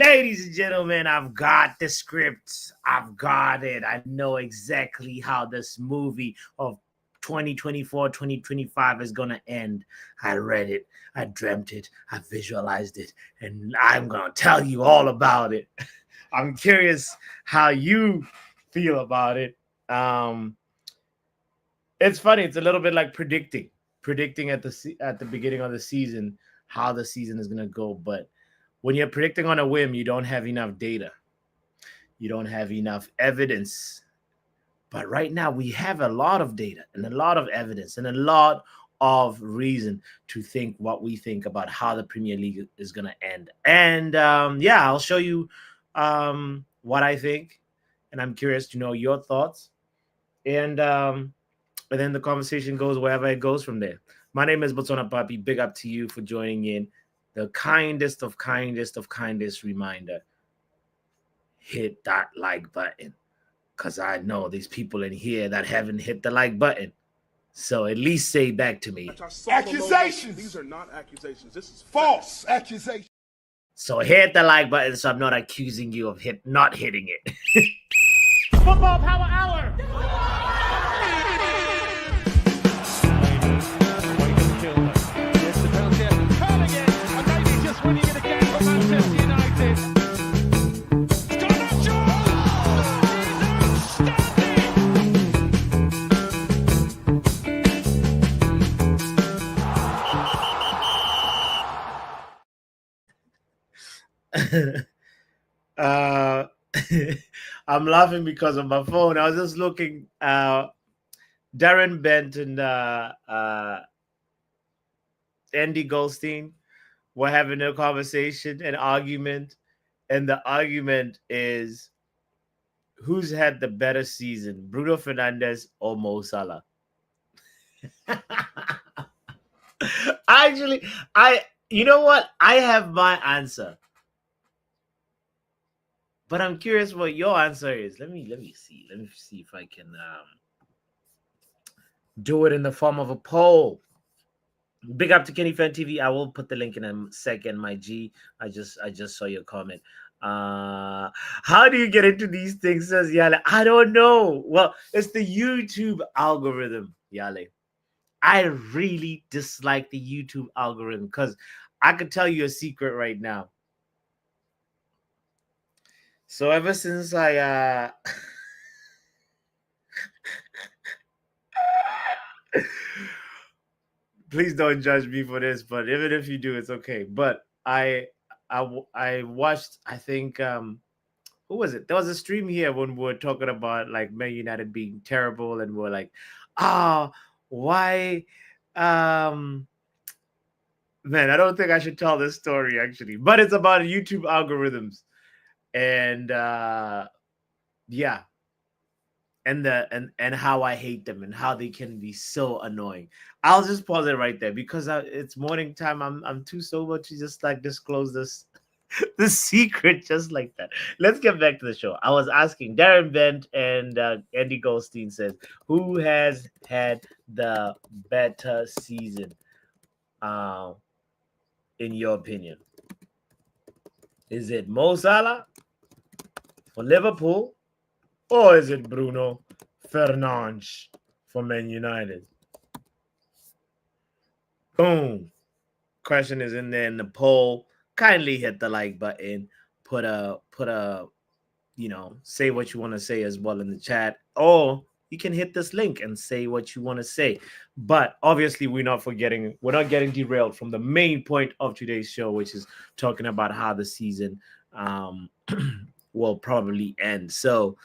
Ladies and gentlemen, I've got the script. I've got it. I know exactly how this movie of 2024, 2025 is going to end. I read it. I dreamt it. I visualized it. And I'm going to tell you all about it. I'm curious how you feel about it. Um, it's funny. It's a little bit like predicting at the beginning of the season how the season is going to go. But when you're predicting on a whim, you don't have enough data. You don't have enough evidence. But right now, we have a lot of data and a lot of evidence and a lot of reason to think what we think about how the Premier League is going to end. And yeah, I'll show you what I think. And I'm curious to know your thoughts. And then the conversation goes wherever it goes from there. My name is Botswana Papi. Big up to you for joining in. The kindest of kindest reminder: hit that like button, because I know these people in here that haven't hit the like button. So at least say back to me. Accusations. These are not accusations. This is false accusations. So hit the like button so I'm not accusing you of not hitting it. Football Power Hour. Winning it again for Manchester United. I'm laughing because of my phone. I was just looking. Darren Bent and Andy Goldstein were having a conversation, an argument, and the argument is who's had the better season, Bruno Fernandes or Mo Salah? Actually, you know what? I have my answer. But I'm curious what your answer is. Let me see. Let me see if I can do it in the form of a poll. Big up to Kenny Fan TV. I will put the link in a second, my G. I just saw your comment. How do you get into these things, says Yale? I don't know. Well, it's the YouTube algorithm, Yale. I really dislike the YouTube algorithm because I could tell you a secret right now. So ever since I please don't judge me for this, but even if you do, it's okay. But I watched, I think who was it? There was a stream here when we were talking about like Man United being terrible, and we're like, why man, I don't think I should tell this story actually, but it's about YouTube algorithms. And yeah, and how I hate them and how they can be so annoying. I'll just pause it right there because it's morning time. I'm too sober to just like disclose this the secret just like that. Let's get back to the show. I was asking Darren Bent and Andy Goldstein says, who has had the better season in your opinion? Is it Mo Salah for Liverpool, or is it Bruno Fernandes for Man United? Boom. Question is in there in the poll. Kindly hit the like button. Put a say what you want to say as well in the chat, or you can hit this link and say what you want to say. But obviously, we're not getting derailed from the main point of today's show, which is talking about how the season will probably end. So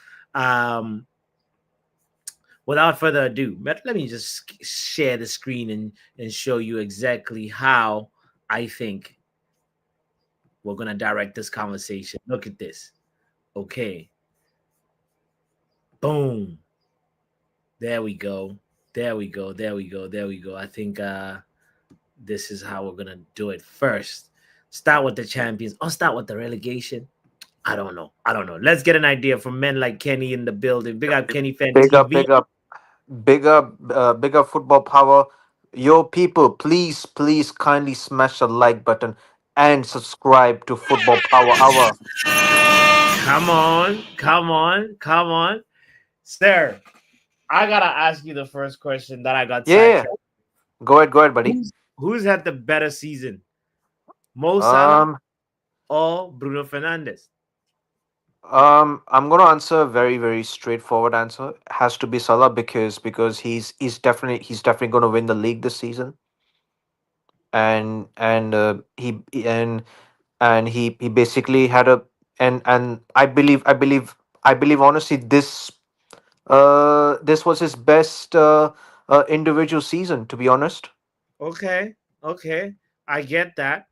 without further ado, let me just share the screen and show you exactly how I think we're going to direct this conversation. Look at this. Okay. Boom. There we go. I think this is how we're going to do it first. Start with the champions or start with the relegation. I don't know. Let's get an idea from men like Kenny in the building. Big up Kenny Fan TV. Big up Football Power. Yo, people, please kindly smash the like button. and subscribe to Football Power Hour. Come on, come on, come on, sir. I gotta ask you the first question that I got Yeah, yeah. sidetracked. Go ahead, buddy. Who's had the better season, Mo Salah Um, or Bruno Fernandes? I'm gonna answer a very, very straightforward answer. Has to be Salah because he's definitely gonna win the league this season, and he basically had a and I believe honestly this was his best individual season, to be honest. Okay, okay, I get that.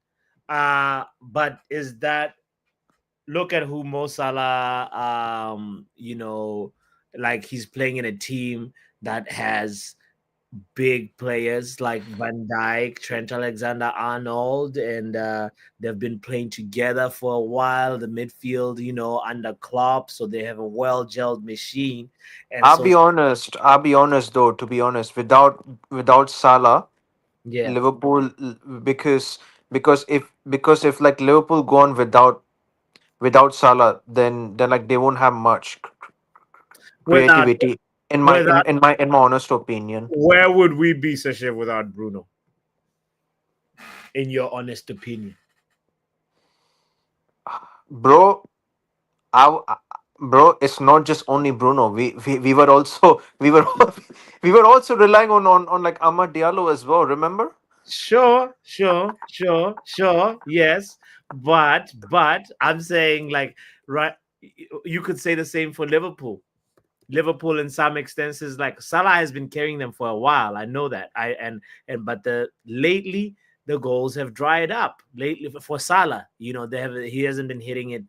But is that look at who Mo Salah, like he's playing in a team that has big players like Van Dijk, Trent Alexander-Arnold, and they've been playing together for a while. The midfield, under Klopp, so they have a well-gelled machine. And I'll so, be honest. I'll be honest though. To be honest, without Salah, yeah, Liverpool because if like Liverpool go on without Salah, then like they won't have much without creativity in my in, without in my in my honest opinion. where would we be, Sasha, without Bruno? In your honest opinion, Bro, I, bro, it's not just only Bruno. We were also we were also relying on like Amad Diallo as well. Remember? sure, yes, but I'm saying like right, you could say the same for Liverpool. Liverpool in some extents is like Salah has been carrying them for a while. I know that. And but the lately the goals have dried up. Lately for Salah, he hasn't been hitting it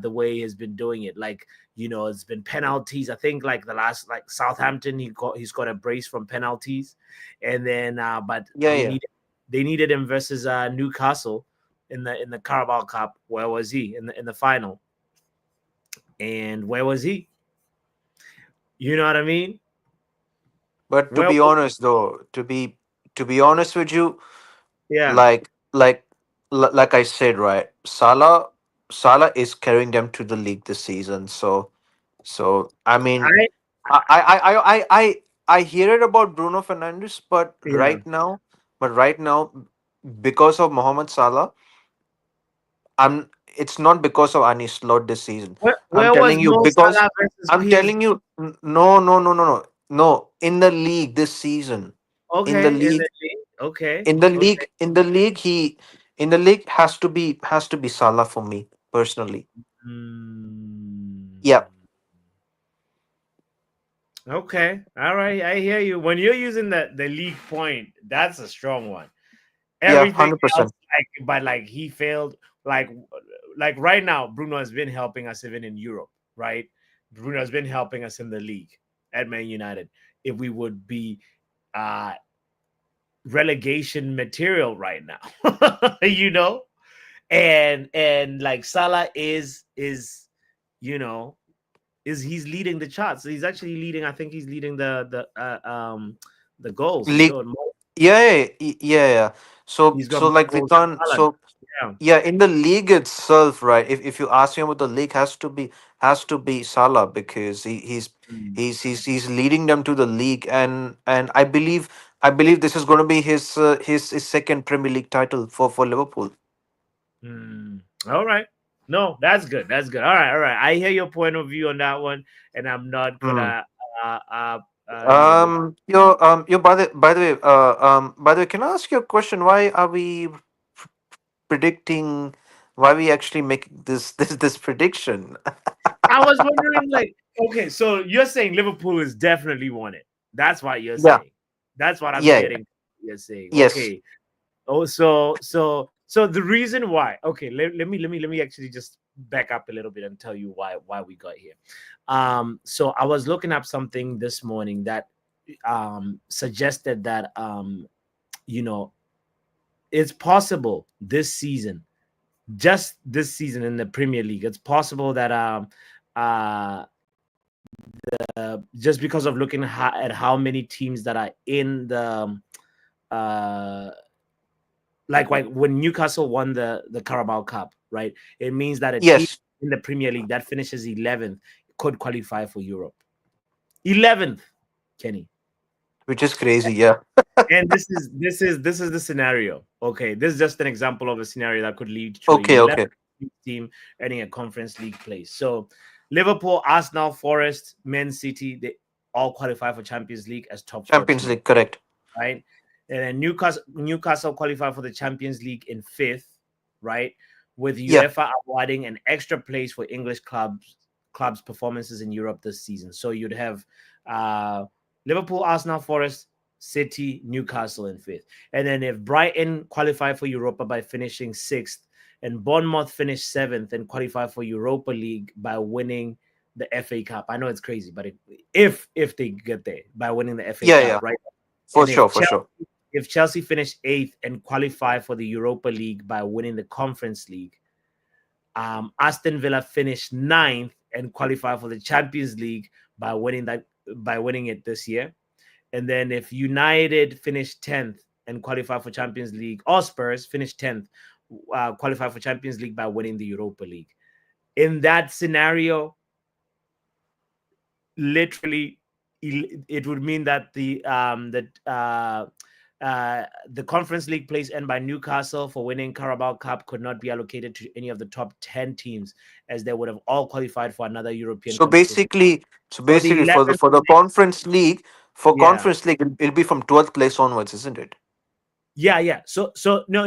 the way he has been doing it. Like, it's been penalties. I think like the last like Southampton, he's got a brace from penalties. And then but Yeah, they yeah. needed him versus Newcastle in the Carabao Cup. Where was he in the final? And where was he? You know what I mean? But to Well, be honest, though, to be honest with you, yeah. like like like I said, right, Salah is carrying them to the league this season. So I mean, I I hear it about Bruno Fernandes, yeah. but right now, because of Mohamed Salah, I'm. It's not because of any slot this season. I'm Where was telling you Mo because Salah versus I'm PSG? telling you, no, no, no, no, no, no. In the league this season, in the Okay, in league, the league. Okay, in the okay. league, in the league, in the league has to be Salah for me personally. Hmm. Yeah, Okay, all right. I hear you. When you're using the league point, that's a strong one. yeah, Everything else, 100%. but like he failed. Like like right now, Bruno has been helping us even in Europe, right? Bruno has been helping us in the league at Man United. If we would be uh relegation material right now, and like Salah you know he's leading the charts. He's actually leading. I think he's leading the goals. He's League, got more, yeah. So he's got so more like we goals than can't. Haaland. So Yeah. yeah, in the league itself, right? If you ask me about the league, has to be Salah because Mm. he's leading them to the league, and I believe this is going to be his second Premier League title for Liverpool. All right. No, that's good. That's good. All right. All right. I hear your point of view on that one, and I'm not Hmm. gonna uh uh uh you know By the way, can I ask you a question? Why are we predicting? Why are we actually making this prediction? I was wondering, like, okay, so you're saying Liverpool is definitely won it. That's what you're Yeah, saying. That's what I'm yeah, yeah. getting. You're saying, Yes. okay. Oh, so the reason why, okay, let me actually just back up a little bit and tell you why we got here. So I was looking up something this morning that suggested that you know it's possible this season, just this season in the Premier League, it's possible that uh just because of looking at how many teams that are in the uh like when Newcastle won the Carabao Cup, right? It means that a team Yes, in the Premier League that finishes 11th could qualify for Europe. 11th, Kenny. which is crazy. Yeah. And this is the scenario. Okay, this is just an example of a scenario that could lead to a Okay. 11th Okay. team earning a Conference League place. So Liverpool, Arsenal, Forest, Man City, they all qualify for Champions League as top four Champions teams, League. Correct. right? And then Newcastle qualify for the Champions League in 5th, right? With Yeah. UEFA awarding an extra place for English clubs performances in Europe this season. So you'd have Liverpool, Arsenal, Forest, City, Newcastle in 5th. And then if Brighton qualify for Europa by finishing 6th, and Bournemouth finish 7th and qualify for Europa League by winning the FA Cup. I know it's crazy, but if they get there by winning the FA Yeah. Cup, Yeah. right? For And sure. For sure. if Chelsea finish 8th and qualify for the Europa League by winning the Conference League, Aston Villa finish 9th and qualify for the Champions League by winning it this year. And then if United finish 10th and qualify for Champions League, or Spurs finish 10th, qualify for Champions League by winning the Europa League. In that scenario, literally, it would mean that the Conference League place earned by Newcastle for winning Carabao Cup could not be allocated to any of the top 10 teams, as they would have all qualified for another European So competition. basically, So the for 11th, the Conference League, yeah, it'll be from 12th place onwards, isn't it? yeah. So no,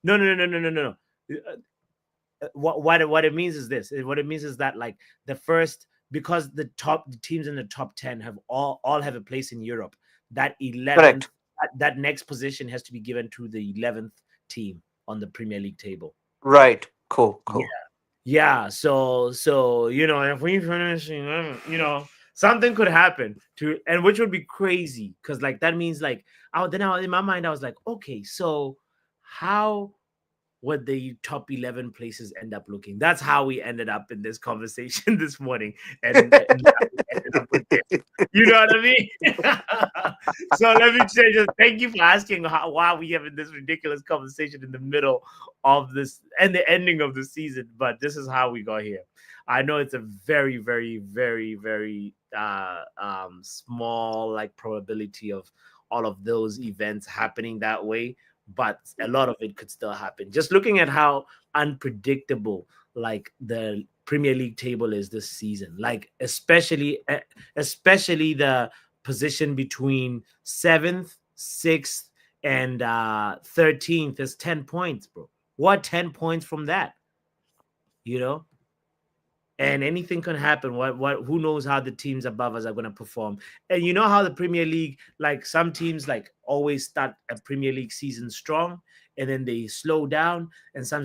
no. What it means is this. What it means is that, like, the first, because the teams in the top 10 have all have a place in Europe, that 11th, Correct. that next position has to be given to the 11th team on the Premier League table. Right. Cool. Cool. Yeah. So if we finish, something could happen and which would be crazy, because like that means like in my mind I was like, okay, so how would the top 11 places end up looking? That's how we ended up in this conversation this morning, and ended up with this. You know what I mean? So let me say, just thank you for asking why we having this ridiculous conversation in the middle of this and the ending of the season, but this is how we got here. I know it's a very, very, very, very small like probability of all of those events happening that way, but a lot of it could still happen. Just looking at how unpredictable like the Premier League table is this season, like especially the position between 7th, 6th, and 13th is 10 points, bro. What 10 points from that? And anything can happen. Who knows how the teams above us are going to perform? And you know how the Premier League, like some teams like always start a Premier League season strong and then they slow down, and some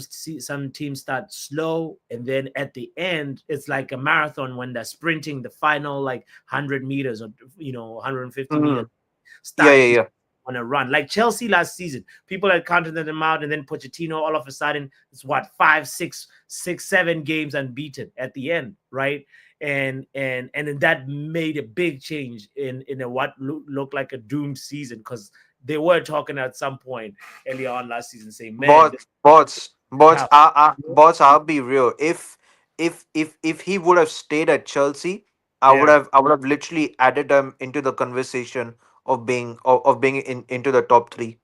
teams start slow, and then at the end it's like a marathon when they're sprinting the final like 100 meters or 150 meters. Yeah. On a run like Chelsea last season. People had counted them out, and then Pochettino all of a sudden it's 5, 6, 7 games unbeaten at the end, right? And then that made a big change in what looked like a doomed season, because they were talking at some point earlier on last season saying, man, Bots, I'll be real. If he would have stayed at Chelsea, I would have literally added them into the conversation of being into the top 3.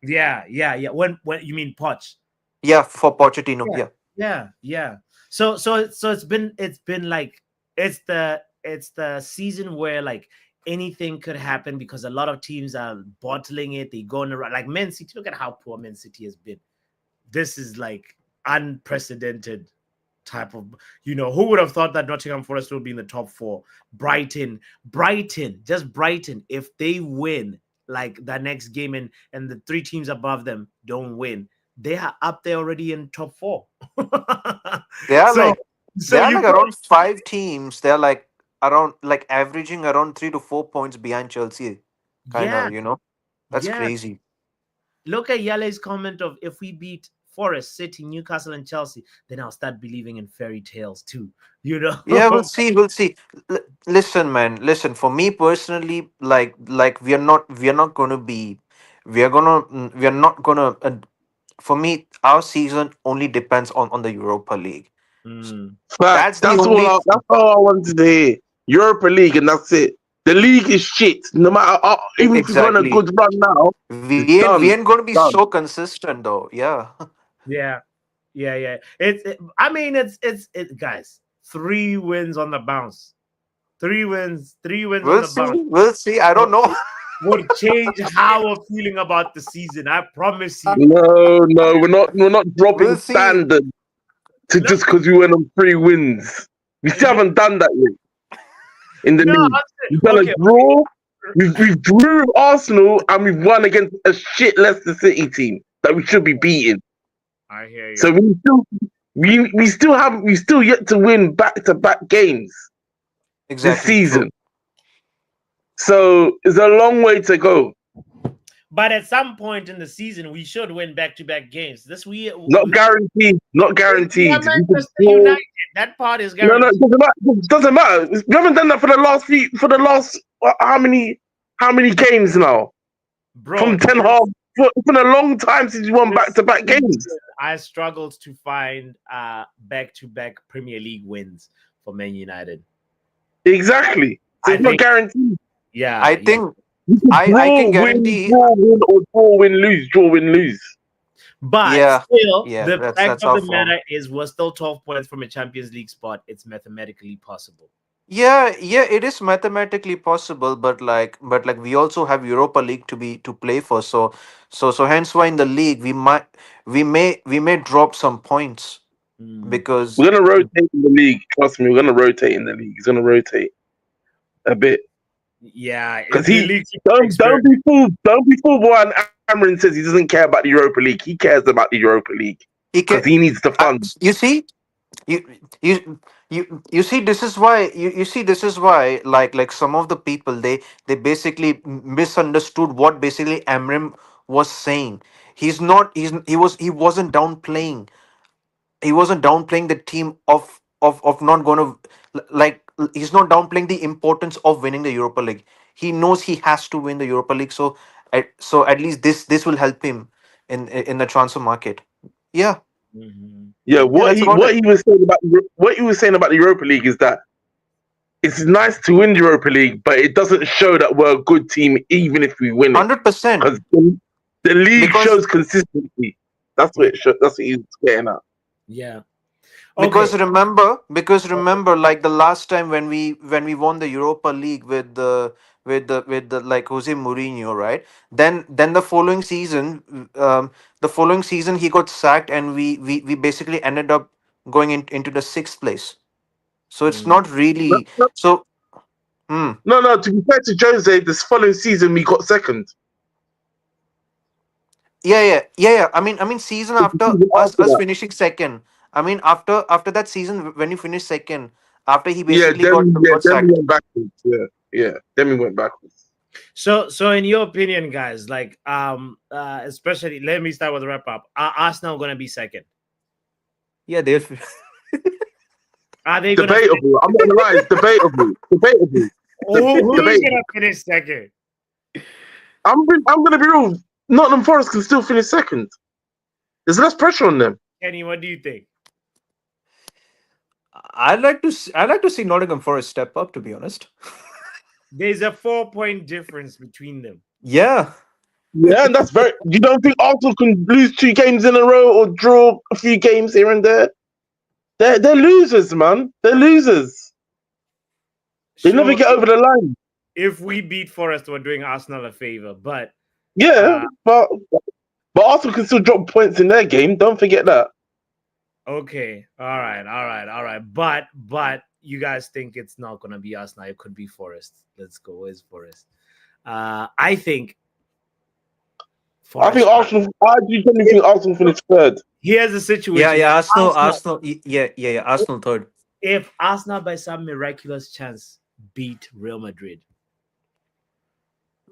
Yeah. When you mean Poch? Yeah, for Pochettino. Yeah. So it's been like it's the season where like anything could happen, because a lot of teams are bottling it. They go on around like Man City. Look at how poor Man City has been. This is like unprecedented type of, who would have thought that Nottingham Forest would be in the top 4? Brighton, if they win like that next game and the 3 teams above them don't win, they are up there already in top 4. They are around 5 teams. They're like around like averaging around 3 to 4 points behind Chelsea. That's crazy. Look at Yale's comment of, if we beat Forest, City, Newcastle, and Chelsea, then I'll start believing in fairy tales too. Yeah, we'll see. Listen, man. Listen, for me personally, like we are not going to be we are not gonna. For me, our season only depends on the Europa League. Mm. That's Facts. the only. That's all I wanted to hear. Europa League, and that's it. The league is shit. No matter, even if you're on a Exactly. good run now, it's We done. ain't gonna be Done. so consistent though. Yeah. Yeah. I mean, guys. 3 wins on the bounce. 3 wins on We'll the see. bounce We'll see. I don't know. would change how we're feeling about the season. I promise you. No, we're not dropping We'll see. standard to just because we went on 3 wins. We still haven't done that yet in the No, league. I'm We've saying, done okay. a draw. We've drew with Arsenal and we've won against a shit Leicester City team that we should be beating. I hear you. So we still yet to win back-to-back games Exactly. this season. True. So it's a long way to go. But at some point in the season, we should win back-to-back games. Not guaranteed. Not guaranteed. Yeah, Manchester United. That part is No, guaranteed. it doesn't matter. We haven't done that for the last how many games now? Bro, From Ten Hag. It's been a long time since we won back-to-back games. I struggled to find back-to-back Premier League wins for Man United. Exactly. So it's not guaranteed. Yeah, I think I Draw, can guarantee. win, or draw, win, lose. But Yeah, still, yeah, the that's fact our of the form. matter is we're still 12 points from a Champions League spot. It's mathematically possible. Yeah, it is mathematically possible, but like we also have Europa League to play for. So hence why in the league we may drop some points because We're gonna rotate in the league. Trust me, we're gonna rotate in the league. He's gonna rotate a bit. Yeah, Because the league don't be fooled. Don't be fooled when Amarin says he doesn't care about the Europa League. He cares about the Europa League he because can. he needs the funds. You see, you you see this is why you see this is why like some of the people they basically misunderstood what basically Amrim was saying. He wasn't downplaying. He wasn't downplaying the team of not going to like he's not downplaying the importance of winning the Europa League. He knows he has to win the Europa League, so at least this will help him in the transfer market. Yeah, Yeah, that's about what it. he was saying about the Europa League is that it's nice to win the Europa League, but it doesn't show that we're a good team even if we win it 100%. because the league Because shows consistency. That's what it shows. That's what he's getting at. Yeah. because Okay. remember like the last time when we won the Europa League with the like Jose Mourinho, right? Then the following season he got sacked and we basically ended up going into the 6th place. So it's not No, really no, so. Hmm. no. To be fair to Jose, this following season we got second. Yeah. I mean, season after After us that, finishing second. I mean, after that season when you finished second, after he yeah, basically got then we sacked. went backwards. Yeah, then we went backwards. So in your opinion, guys, like especially let me start with the wrap up. Are Arsenal gonna be second? Yeah, they'll. Are they gonna Debatable. I'm not gonna lie, it's debatable. who's Debatable. gonna finish second? I'm gonna be real. Nottingham Forest can still finish second. There's less pressure on them. Kenny, what do you think? I'd like to see Nottingham Forest step up. To be honest. There's a 4-point difference between them. Yeah. Yeah, and that's very. You don't think Arsenal can lose 2 games in a row or draw a few games here and there? They're losers, man. They're losers. They never get over the line. If we beat Forest, we're doing Arsenal a favor. But Yeah, but Arsenal can still drop points in their game. Don't forget that. okay, all right. But you guys think it's not gonna be Arsenal? It could be Forest. Let's go. Where's Forest? I think. I think Arsenal. I genuinely think Arsenal finished third. Here's the situation. Yeah. Arsenal. Yeah. Arsenal third. If Arsenal by some miraculous chance beat Real Madrid,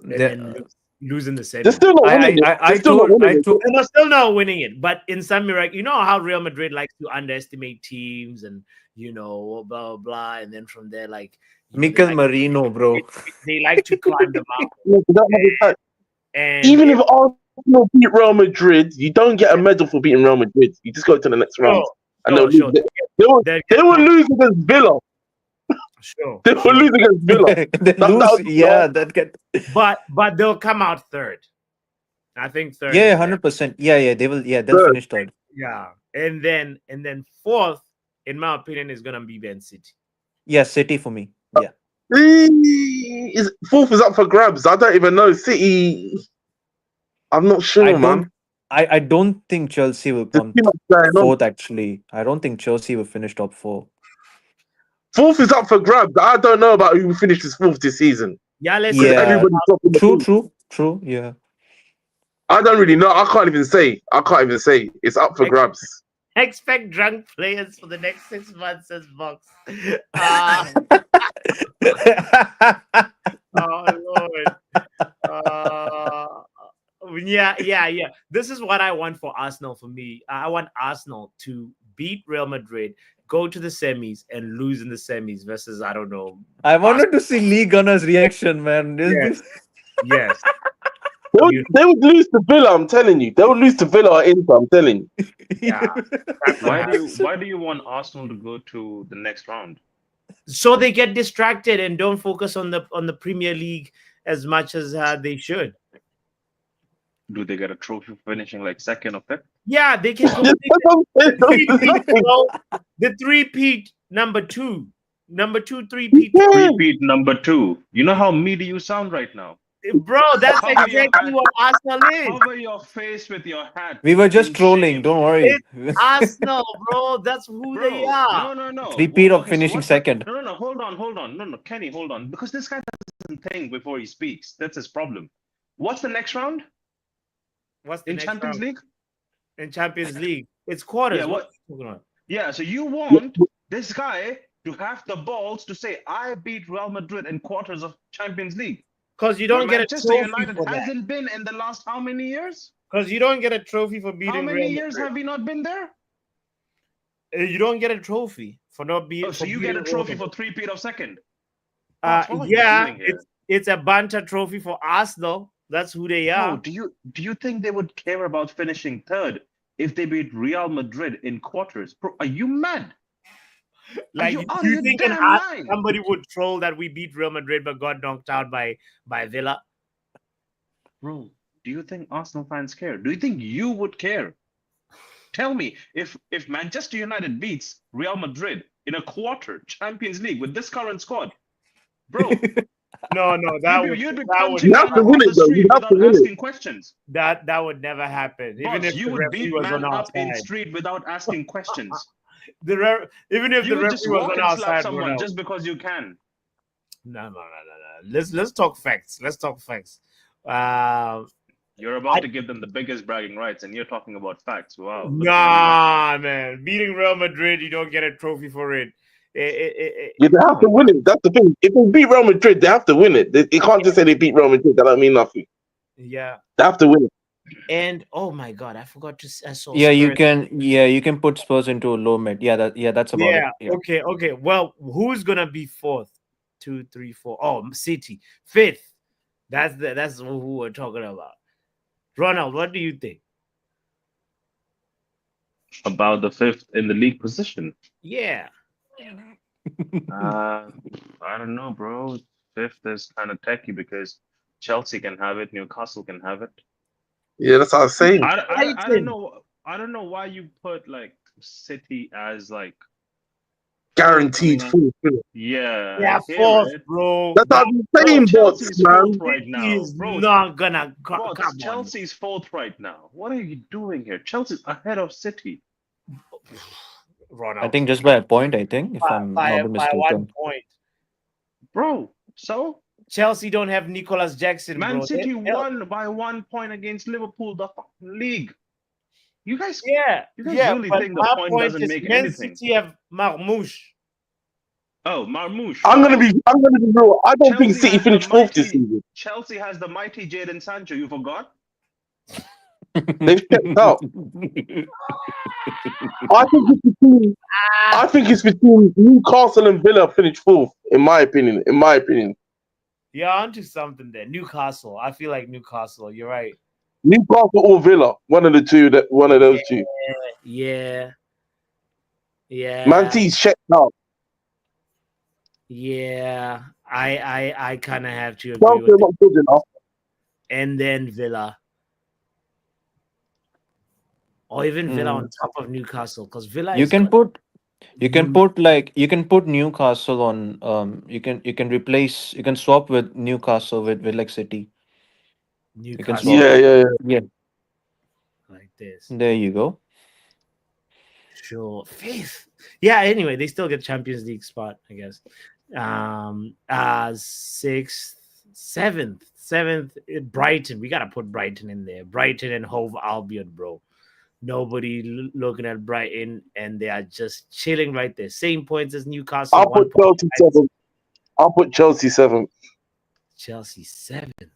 and then losing the semi, They're still not winning it. I told. they're still not winning it. But in some miracle, you know how Real Madrid likes to underestimate teams and blah blah blah, and then from there, like Mikel Marino, bro. they like to climb the mountain. They don't have the And Even if Arsenal beat Real Madrid, you don't get a medal for beating Real Madrid. You just go to the next round. And sure. they will lose against Villa. Sure. They will lose against Villa. They lose. Yeah, that get. But they'll come out third. I think third. Yeah, is there. 100%. Yeah, they will. Yeah, they'll Third. finish third. Yeah. And then fourth, in my opinion, is gonna be Man City. Yeah, City for me. Yeah. Fourth is up for grabs. I don't even know. City. I'm not sure, man. I don't think Chelsea will There's come too much going on. fourth. Actually, I don't think Chelsea will finish top 4. Fourth is up for grabs. I don't know about who finishes fourth this season. Yeah, let's Yeah. Everybody's top in the pool. True. Yeah. I don't really know. I can't even say. It's up for grabs. expect drunk players for the next 6 months as Box. Oh Lord. Yeah. This is what I want for Arsenal. For me, I want Arsenal to beat Real Madrid, go to the semis, and lose in the semis versus I don't know. I wanted to see Lee Gunner's reaction, man. Yes. They would lose to Villa. I'm telling you, they would lose to Villa or Inter. I'm telling you. Yeah. Why do you want Arsenal to go to the next round? So they get distracted and don't focus on the Premier League as much as they should. Do they get a trophy for finishing like second or fifth? Yeah, they can. The three-peat number two, three-peat. Repeat number 2. You know how meaty you sound right now. Bro, that's exactly what Arsenal is. Cover your face with your hat. We were just In trolling. shame. Don't worry. Arsenal, bro. That's who Bro, they are. No. Repeat of Okay, so finishing what's second. No. Hold on. No, Kenny, hold on. Because this guy doesn't think before he speaks. That's his problem. What's the next round What's the in next Champions round? League? In Champions League, it's quarters. Yeah, what? what- Are you talking about? Yeah, so you want this guy to have the balls to say, I beat Real Madrid in quarters of Champions League. Because you don't Where get a Manchester trophy United for that. hasn't been in the last how many years? Because you don't get a trophy for beating How many Real years Madrid. have we not been there? You don't get a trophy for not being. Oh, so you get a trophy for three-peat of second. What are you Yeah, doing here? it's a banter trophy for Arsenal. That's who they are. No, do you think they would care about finishing third if they beat Real Madrid in quarters? Bro, are you mad? Like, you out of you your think damn mind? somebody would troll that we beat Real Madrid but got knocked out by Villa? Bro, do you think Arsenal fans care? Do you think you would care? Tell me, if Manchester United beats Real Madrid in a quarter Champions League with this current squad, bro, No, you'd be that punching You have down to on win the it, though. You street have to without win it. asking questions. that would never happen. Even Boss, if you the would referee beat was man on our up in side. street without asking questions. Even if You the would just referee was walk on and our slap side, someone Ronaldo. just because you can. No. Let's talk facts. You're about to give them the biggest bragging rights, and you're talking about facts. Wow. look at Nah, man. Beating Real Madrid, you don't get a trophy for it. Yeah, they have to win it. That's the thing. If they beat Real Madrid, they have to win it. They can't just say they beat Real Madrid. That don't mean nothing. Yeah. They have to win it. And oh my god, I forgot to. I saw. Yeah, you Spurs. can. Yeah, you can put Spurs into a low mid. Yeah, that's about Yeah. it. Yeah. Okay. Well, who's gonna be fourth? 2, 3, 4. Oh, City. Fifth. That's who we're talking about. Ronald, what do you think? about the fifth in the league position. Yeah. I don't know, bro. Fifth is kind of techie because Chelsea can have it, Newcastle can have it. Yeah, that's what I was saying. I don't know. I don't know why you put like City as like Guaranteed fourth. yeah. Yeah, I hear fourth, it. bro. That's what I'm saying, bots, Chelsea's man. fourth right now, He's bro. not gonna Bro, come on. Chelsea's fourth right now. What are you doing here? Chelsea's ahead of City. Ronald. I think just by a point. I think if I'm by not mistaken. 1 point. Bro, so Chelsea don't have Nicolas Jackson, Man bro. City They- won by 1 point against Liverpool, the fucking league. You guys, Yeah, You guys yeah. really but think the my point point doesn't is make Man anything? City have Marmouche. oh, Marmouche. I'm gonna be real. I don't think Chelsea City has the finished fourth this mighty- season. Chelsea has the mighty Jadon Sancho. You forgot? They've stepped up. I think it's between Newcastle and Villa finished fourth. In my opinion. You're onto something there. Newcastle. I feel like Newcastle. You're right. Newcastle or Villa, one of those two. Yeah. Man City's checked out. Yeah. I kind of have to agree Chelsea with are it. not good enough. And then Villa. Or even Villa on top of Newcastle. Because Villa You is can got put you can huge- put like you can put Newcastle on you can replace you can swap with Newcastle with like City. Newcastle swap. Yeah. Yeah, like this. there you go. Sure. Fifth. Yeah, anyway, they still get Champions League spot, I guess. Sixth, seventh, Brighton. We gotta put Brighton in there. Brighton and Hove Albion, bro. Nobody looking at Brighton, and they are just chilling right there. Same points as Newcastle. I'll 1 put point Chelsea behind 7th. I'll put Chelsea 7th. Chelsea 7th.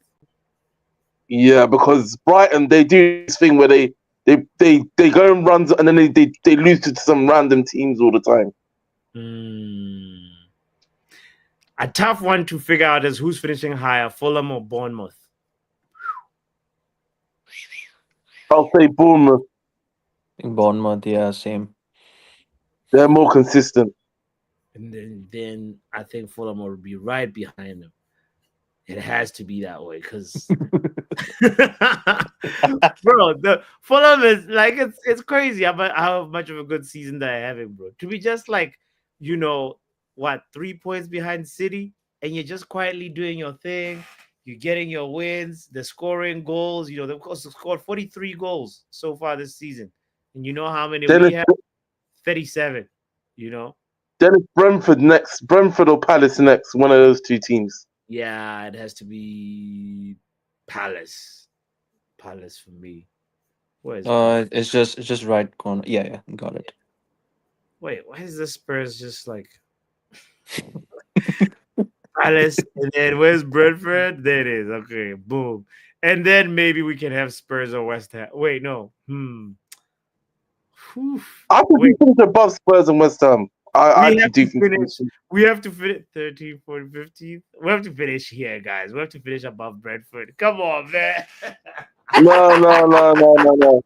Yeah, because Brighton, they do this thing where they go and runs and then they lose to some random teams all the time. A tough one to figure out is who's finishing higher, Fulham or Bournemouth. I'll say Bournemouth. I think Bournemouth, yeah, same. They're more consistent. And then I think Fulham will be right behind them. It has to be that way because, bro, the Fulham is like it's crazy how much of a good season they're having, bro. To be just like, 3 points behind City, and you're just quietly doing your thing. You're getting your wins. They're scoring goals. They've scored 43 goals so far this season, and you know how many we have? 37. Then it's Brentford next. Brentford or Palace next. One of those two teams. Yeah, it has to be Palace. Palace for me. Where is It's just right corner. Yeah, got it. Wait, why is the Spurs just like Palace? And then where's Brentford? There it is. Okay, boom. And then maybe we can have Spurs or West Ham. Wait, no. Whew. I think we finish above Spurs and West Ham. I have do to finish. We have to finish 13, 14, 15. We have to finish here, guys. We have to finish above Brentford. Come on, man. No.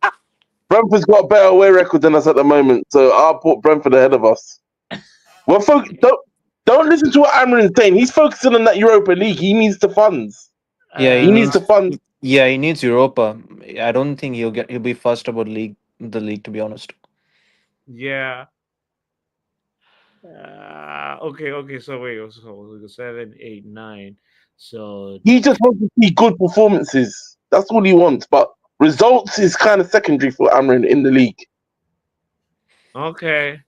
Brentford's got a better away record than us at the moment, so I'll put Brentford ahead of us. Well, don't listen to what Amrin's saying. He's focusing on that Europa League. He needs the funds. Yeah, He needs the funds. Yeah, he needs Europa. I don't think he'll be fussed about the league, to be honest. Yeah. Okay. So wait, so 7, 8, 9. So He just wants to see good performances. That's all he wants. But results is kind of secondary for Amrin in the league. okay.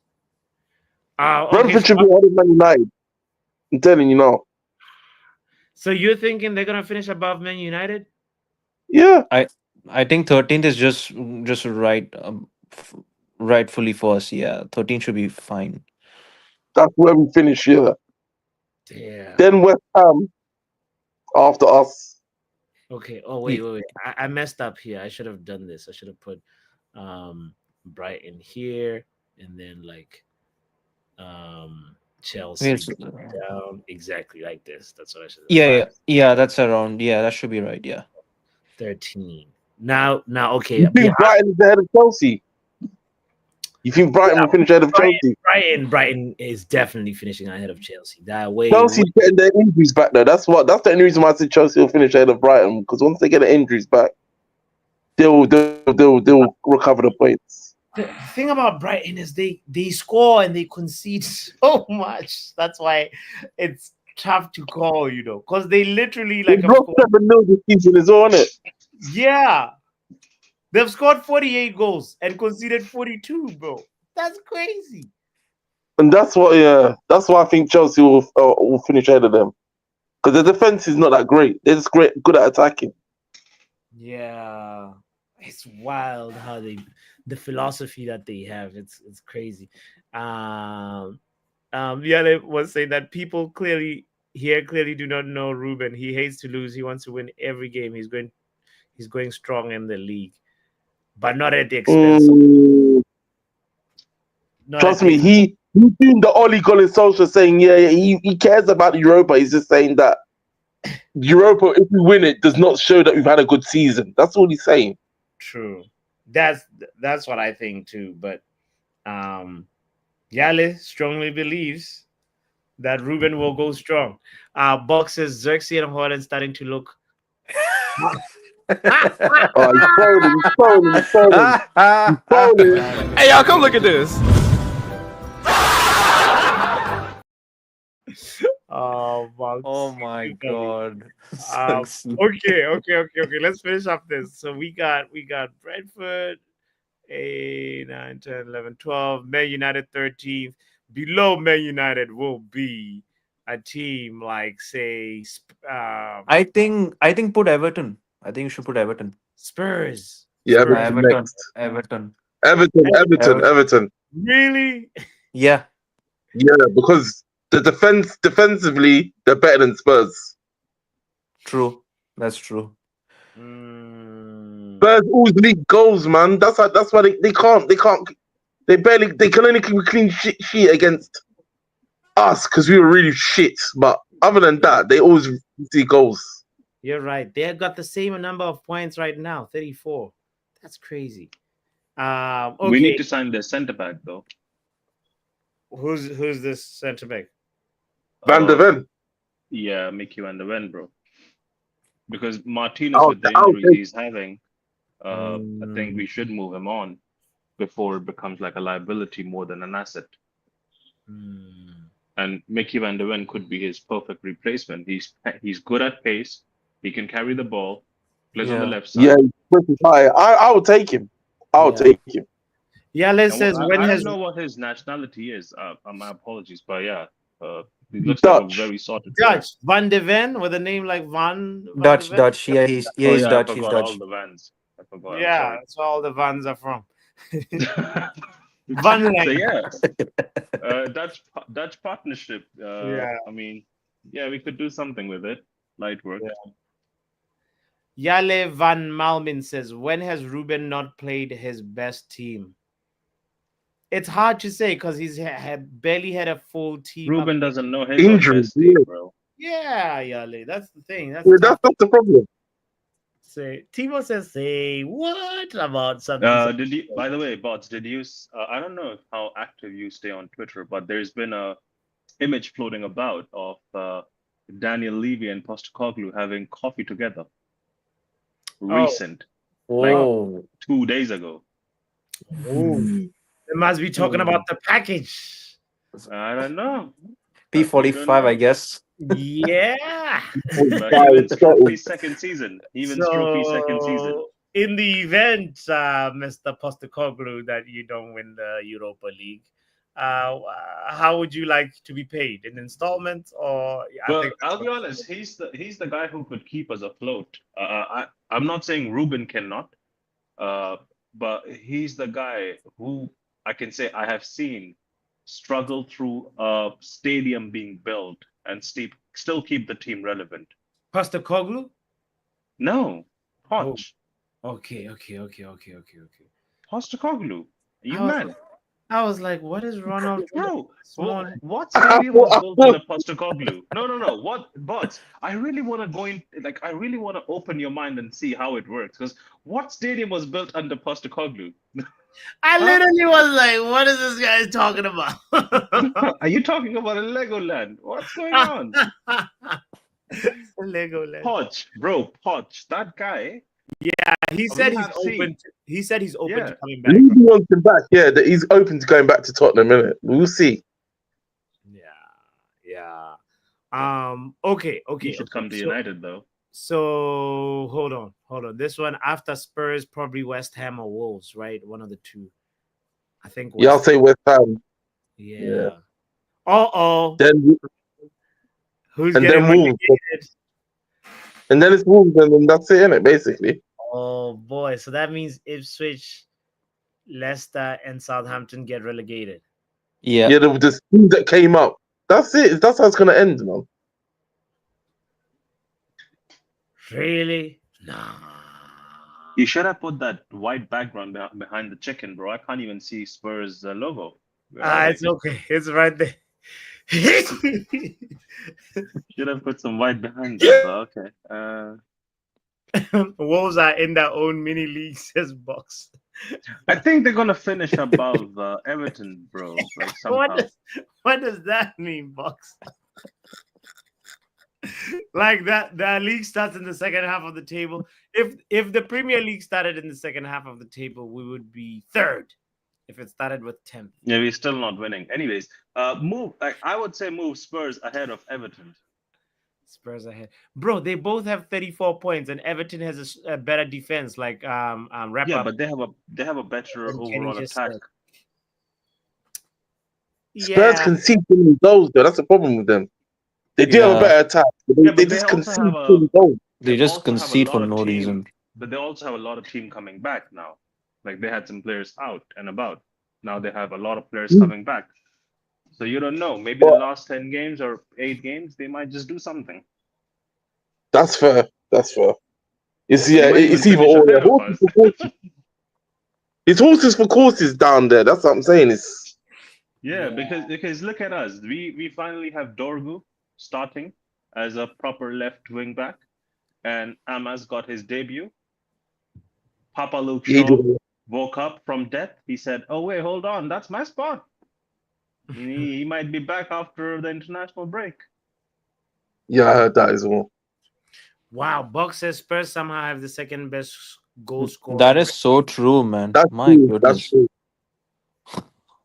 Brentford should be ahead of Man United. I'm telling you now. So you're thinking they're gonna finish above Man United? Yeah. I think 13th is just right, rightfully for us. Yeah, 13 should be fine. That's where we finish, yeah. Damn. Then West Ham after us. Okay. Oh wait. I messed up here. I should have done this. I should have put Brighton here and then like Chelsea down exactly like this. That's what I should have. Yeah, that's around. Yeah, that should be right. Yeah. 13. Now okay. You think Brighton is ahead of Chelsea? You think Brighton will finish ahead of Chelsea? Brighton is definitely finishing ahead of Chelsea. That way. Chelsea's getting their injuries back though. That's the only reason why I said Chelsea will finish ahead of Brighton, because once they get their injuries back, they'll recover the points. The thing about Brighton is they score and they concede so much. That's why it's tough to call, because they literally They lost 7-0 this season as well, isn't it? Yeah. They've scored 48 goals and conceded 42, bro. That's crazy. And that's why I think Chelsea will finish ahead of them, because the defense is not that great. They're just good at attacking. Yeah, it's wild how the philosophy that they have. It's crazy. Yale was saying that people clearly do not know Ruben. He hates to lose. He wants to win every game. He's going strong in the league, but not at the expense. Trust me, he's doing the Ole Gunnar Solskjaer saying, he cares about Europa. He's just saying that Europa, if we win it, does not show that we've had a good season. That's all he's saying. True. That's what I think too. But Yale strongly believes that Ruben will go strong. Boxes Xerxes and Holland starting to look. Oh, he's trolling. Hey, y'all, come look at this. Oh, Box. Oh my god. Okay. Let's finish up this. So we got Brentford, 8, 9, 10, 11, 12. Man United 13th. Below Man United will be a team like, say, I think put Everton. I think you should put Everton. Spurs. Yeah, Spurs. Everton Everton. next. Everton. Really? Yeah. Yeah, because the defensively, they're better than Spurs. True. That's true. Spurs always leak goals, man. That's why they can't. They can only keep a clean sheet against us because we were really shit. But other than that, they always see goals. You're right. They have got the same number of points right now, 34. That's crazy. Okay. We need to sign their centre back though. Who's this centre back? Van der Ven. Yeah, Mickey Van der Ven, bro. Because Martinez, Oh, with the oh, injuries he's having, I think we should move him on before it becomes like a liability more than an asset. And Mickey Van der Ven could be his perfect replacement. He's good at pace. He can carry the ball. Plays on the Yeah. left side. Yeah, he's pretty high. I will take him. Take him. Yeah, Les And says when I has don't know what his nationality is. My apologies, but yeah, he looks like a Dutch. very sorted player. Dutch Van de Ven with a name like Van Dutch. de Ven? Dutch. Yeah, he's Oh, he's yeah, Dutch. I He's forgot Dutch. all the Vans. I forgot. Yeah, that's where all the Vans are from. I'm Van sorry. Lang. So yeah, Dutch partnership. Yeah. I mean, yeah, we could do something with it. Light work. Yale Van Malmin says, when has Ruben not played his best team? It's hard to say because he's barely had a full team. Ruben doesn't know his Injury, best team, bro. Yeah, Yale. That's the thing. That's Yeah, tough. that's the problem. Say Timo says, say what about something? Did you? By the way, bots, did you? I don't know how active you stay on Twitter, but there's been a image floating about of Daniel Levy and Postecoglou having coffee together. Recent, like 2 days ago. They must be talking about the package. I don't know. P45, I guess. Yeah. But even Strophy's second season. So, in the event, Mr. Postecoglou, that you don't win the Europa League, how would you like to be paid? In installments or? Well, I'll be honest. He's the guy who could keep us afloat. I'm not saying Ruben cannot, but he's the guy who I can say I have seen struggle through a stadium being built and still keep the team relevant. Postecoglou? No, Poch. Okay. Postecoglou. You mad? I was like, what is Ronald? Bro, what stadium was built under Postecoglou? No. What? But I really want to go in. Like, I really want to open your mind and see how it works. Because what stadium was built under Postecoglou? I literally was like, what is this guy talking about? Are you talking about a Legoland? What's going on? Legoland. Poch, that guy. Yeah, he said he's open. He said he's open to coming back. Levy wants him back. Yeah, that he's open to going back to Tottenham, innit? We'll see. Yeah. Okay. He should come to United though. So hold on. This one after Spurs, probably West Ham or Wolves, right? One of the two. I think. I'll say West Ham. Yeah. Then who's and getting then Wolves. relegated? And then it's Wolves, and then that's it, innit? Basically. Oh boy! So that means Ipswich, Leicester, and Southampton get relegated. Yeah. Yeah, the teams that came up. That's it. That's how it's gonna end, man. Really? Nah. You should have put that white background behind the chicken, bro. I can't even see Spurs logo. It's okay. It's right there. Should have put some white behind that, but okay. Wolves are in their own mini league, says Box. I think they're gonna finish above Everton, bro. Like somehow. What does that mean, Box? Like that league starts in the second half of the table. If the Premier League started in the second half of the table, we would be third. If it started with 10th. Yeah, we're still not winning. Anyways, move. I would say move Spurs ahead of Everton. Spurs ahead, bro. They both have 34 points, and Everton has a better defense. Like wrap Yeah, up. but they have a better And Kenny overall just attack. said. Spurs Yeah, concede too many goals, though. That's the problem with them. They do have a Yeah. better attack, but Yeah, they but just they also concede have too many goals. They just also have a concede for lot of no team- reason. But they also have a lot of team coming back now. Like they had some players out and about. Now they have a lot of players coming back. So you don't know. Maybe the last 10 games or 8 games, they might just do something. That's fair. That's fair. It's They might it's even either finish or. ahead of us. It's horses for courses down there. That's what I'm saying. It's Yeah, because look at us. We finally have Dorgu starting as a proper left wing back, and Amas got his debut. Papa Luke he Shaw did- woke up from death. He said, "Oh wait, hold on, that's my spot." He might be back after the international break. yeah, I heard that as well. wow. Box says Spurs somehow have the second best goal scorer. That is so true, man. That's My true. goodness. That's true.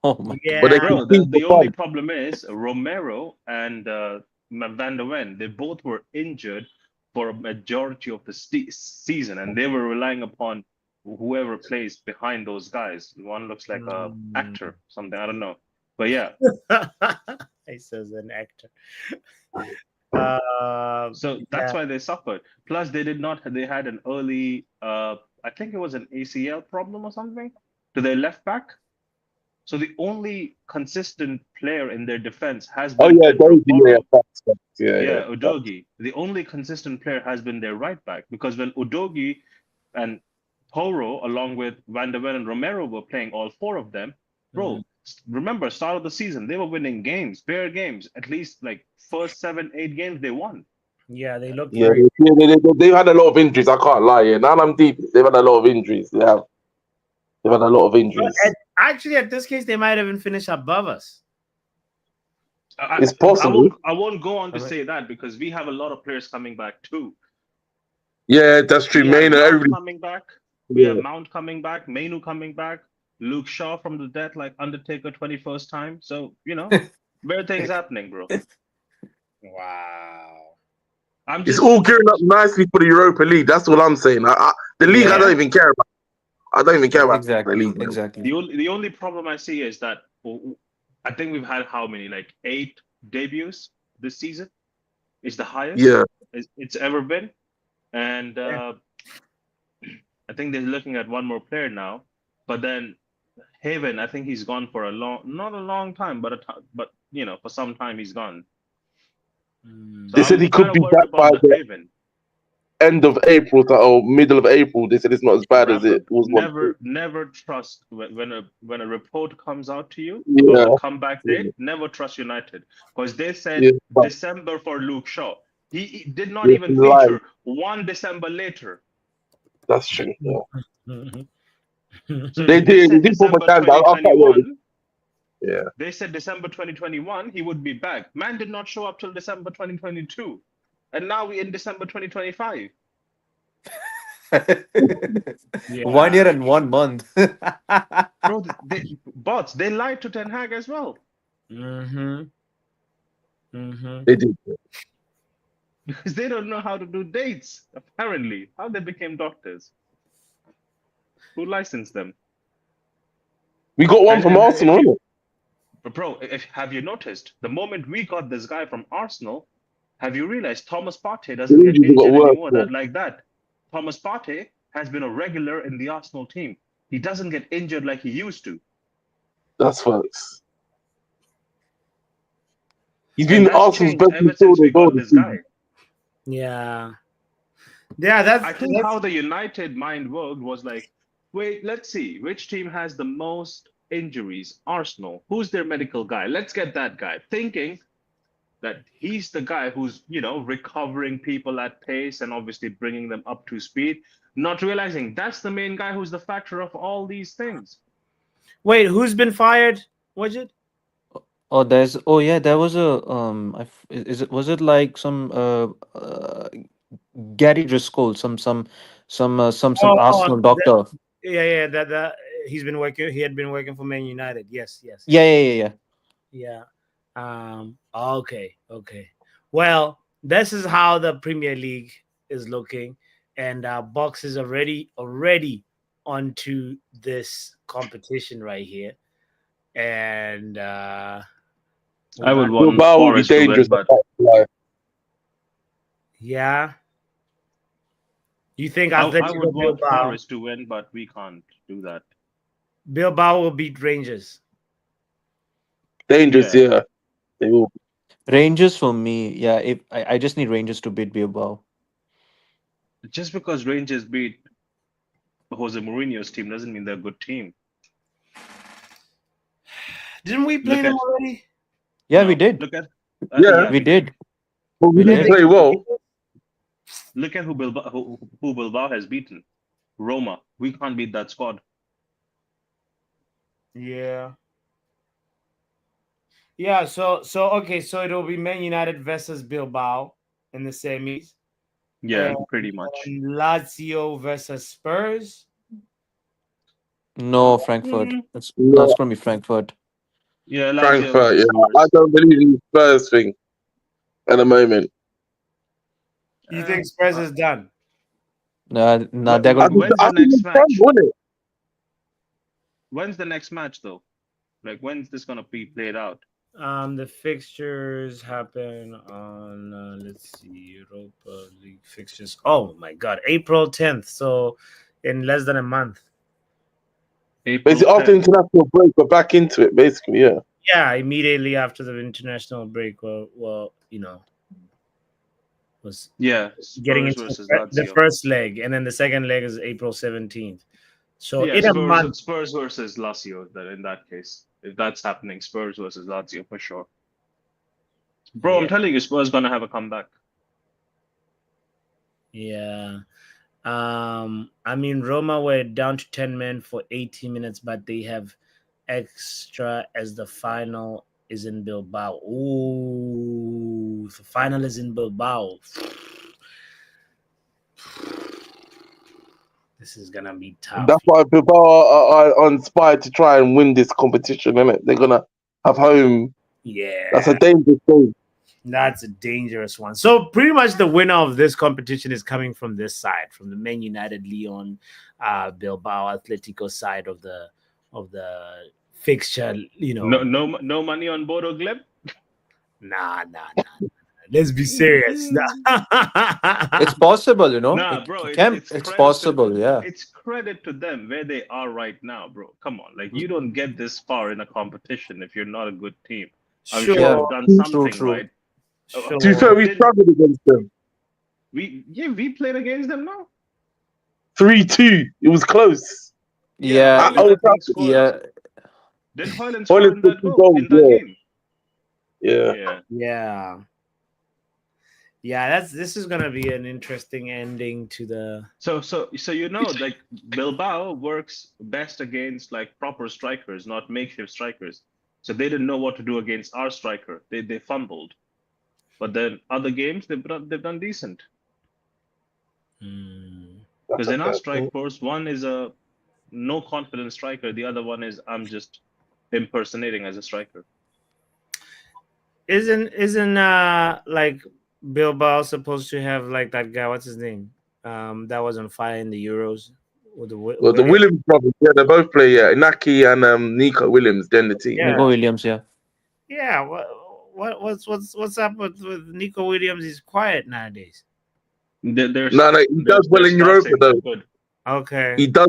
Oh my. Yeah, But they Bro, concede the for only fun. problem is Romero and Van der Ven. They both were injured for a majority of the season, and they were relying upon whoever plays behind those guys. One looks like a actor, something, I don't know. But yeah, he says an actor. so that's why they suffered. Plus, they had an early, I think it was an ACL problem or something to their left back. So the only consistent player in their defense has Oh been yeah, Pedro Dozy, yeah, Porro. facts, facts. Yeah. Yeah, Udogi. The only consistent player has been their right back, because when Udogi and Porro, along with Van der Ven and Romero, were playing, all four of them, bro, remember, start of the season, they were winning games, bare games, at least like first 7-8 games they won. Yeah, they look Yeah, very. they've had a lot of injuries. I can't lie. Yeah, now I'm deep. They've had a lot of injuries. They've had a lot of injuries. Actually, at this case, they might even finish above us. It's possible. I won't go on to say that, because we have a lot of players coming back too. Yeah, that's true. We have Main Mount everybody. coming back. We Yeah. have Mount coming back. Mainu coming back. Luke Shaw from the death, like Undertaker 21st time. So, weird things happening, bro. Wow. I'm It's just all gearing up nicely for the Europa League. That's all I'm saying. The league, I Yeah. don't even care about. I don't even care about Exactly. the league. man. Exactly. the only problem I see is that I think we've had how many, like 8 debuts this season? It's the highest Yeah. it's ever been. And I think they're looking at one more player now. But then Haven, I think he's gone for not a long time, but for some time he's gone. So They said he could kinda be worried back by about the the Haven. end of April or middle of April. They said it's not as bad as it was. Never trust when a report comes out to you Yeah. about the comeback date. Never trust United, because they said Yeah, but- December for Luke Shaw. He did not Yeah, even lie. feature 1 December later. That's true. Yeah. So They if did. said They did December propaganda. I thought, 2021. Yeah. They said December 2021 he would be back. Man did not show up till December 2022, and now we're in December 2025. 1 year and 1 month. Bro, they lied to Ten Hag as well. They did. Because they don't know how to do dates, apparently. How they became doctors? Who licensed them? We got one And- from and Arsenal, if you- innit? But bro, have you noticed the moment we got this guy from Arsenal, have you realized Thomas Partey doesn't get injuries got injured worse, anymore yeah. like that? Thomas Partey has been a regular in the Arsenal team. He doesn't get injured like he used to. That's facts. He's And been that's Arsenal's changed best ever since we midfielder goal got this this season. guy. Yeah. Yeah, I think how the United mind worked was like, wait, let's see which team has the most injuries. Arsenal. Who's their medical guy? Let's get that guy. Thinking that he's the guy who's, recovering people at pace and obviously bringing them up to speed, not realizing that's the main guy who's the factor of all these things. Wait, who's been fired? Was it? Oh, there was a was it like some Gary Driscoll, some Oh, Arsenal doctor. yeah. That he's been working. He had been working for Man United. Yes. Yeah. Yeah. Okay. Well, this is how the Premier League is looking, and Box is already onto this competition right here, and I would want Bilbao will be Forest to win, dangerous. but yeah. You think I Atletico would want Bilbao? Forest to win, but we can't do that. Bilbao will beat Rangers. Dangerous, Yeah. yeah. They will. Rangers for me, yeah. If I just need Rangers to beat Bilbao. Just because Rangers beat Jose Mourinho's team doesn't mean they're a good team. Didn't we play Look them at- already? Yeah, No, we did. Look at Yeah. We did. But we didn't play well. Look at who Bilbao has beaten. Roma. We can't beat that squad. Yeah. Yeah, so okay, so it'll be Man United versus Bilbao in the semis. Yeah, pretty much. And Lazio versus Spurs. No, Frankfurt. That's No. gonna be Frankfurt. Yeah, Lazio Frankfurt, versus yeah. Spurs. I don't believe in the Spurs thing at the moment. You think Spurs is done? Nah, they're But gonna. when's the next match? Won it. When's the next match though? Like when's this gonna be played out? The fixtures happen on let's see, Europa League fixtures. Oh my god, April 10th. So in less than a month. April Basically, after 10th. international break, we're back into it, basically, yeah. Yeah, immediately after the international break. Well, was Yeah, getting Spurs into versus the Lazio. first leg, and then the second leg is April 17th. So Yeah, in a month, Spurs versus Lazio. In that case, if that's happening, Spurs versus Lazio for sure. Bro, I'm Yeah. telling you, Spurs gonna have a comeback. yeah. I mean, Roma were down to 10 men for 80 minutes, but they have extra as the final is in Bilbao. Ooh, the final is in Bilbao. This is gonna be tough. That's why people are inspired to try and win this competition, isn't it? They're going to have home. Yeah, That's a dangerous thing. that's a dangerous one. So pretty much the winner of this competition is coming from this side, from the Man United, Lyon, Bilbao, Atletico side of the fixture. No money on Bodo Gleb. Nah. Let's be serious. It's possible, Nah, It bro, can. it's It's credit possible, yeah. It's credit to them where they are right now, bro. Come on, like you don't get this far in a competition if you're not a good team. I'm sure Sure, you've done True, something true. right. sure. To be fair, we struggled against them. We played against them now. 3-2. It was close. Yeah, I was yeah. Did Hoyland score Hoyland in that scored goal two in that goals, yeah. game? Yeah. Yeah. This is gonna be an interesting ending to the. So like Bilbao works best against like proper strikers, not makeshift strikers. So they didn't know what to do against our striker. They fumbled, but then other games they've done decent. Because in our strike force, one is a no confidence striker, the other one is I'm just impersonating as a striker. Isn't like Bilbao supposed to have like that guy? What's his name? That was on fire in the Euros. With the Well, the Williams brothers, yeah, they both play, yeah. Inaki and Nico Williams, then the team. Yeah. Nico Williams, yeah. Yeah. What's up with Nico Williams? He's quiet nowadays. No, he does well in Europa, though. Good. Okay. He does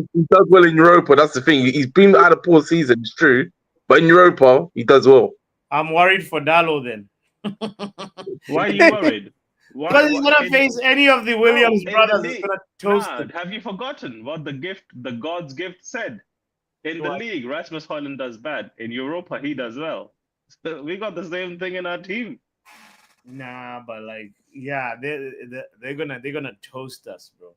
well in Europa. That's the thing. He's been out a poor season, it's true, but in Europa he does well. I'm worried for Dalo then. Why are you worried? Because he's gonna face any of the Williams brothers. He's gonna toast him. Have you forgotten what the God's gift said? In the league, Rasmus Højlund does bad. In Europa, he does well. So we got the same thing in our team. Nah, but like, yeah, they're gonna toast us, bro.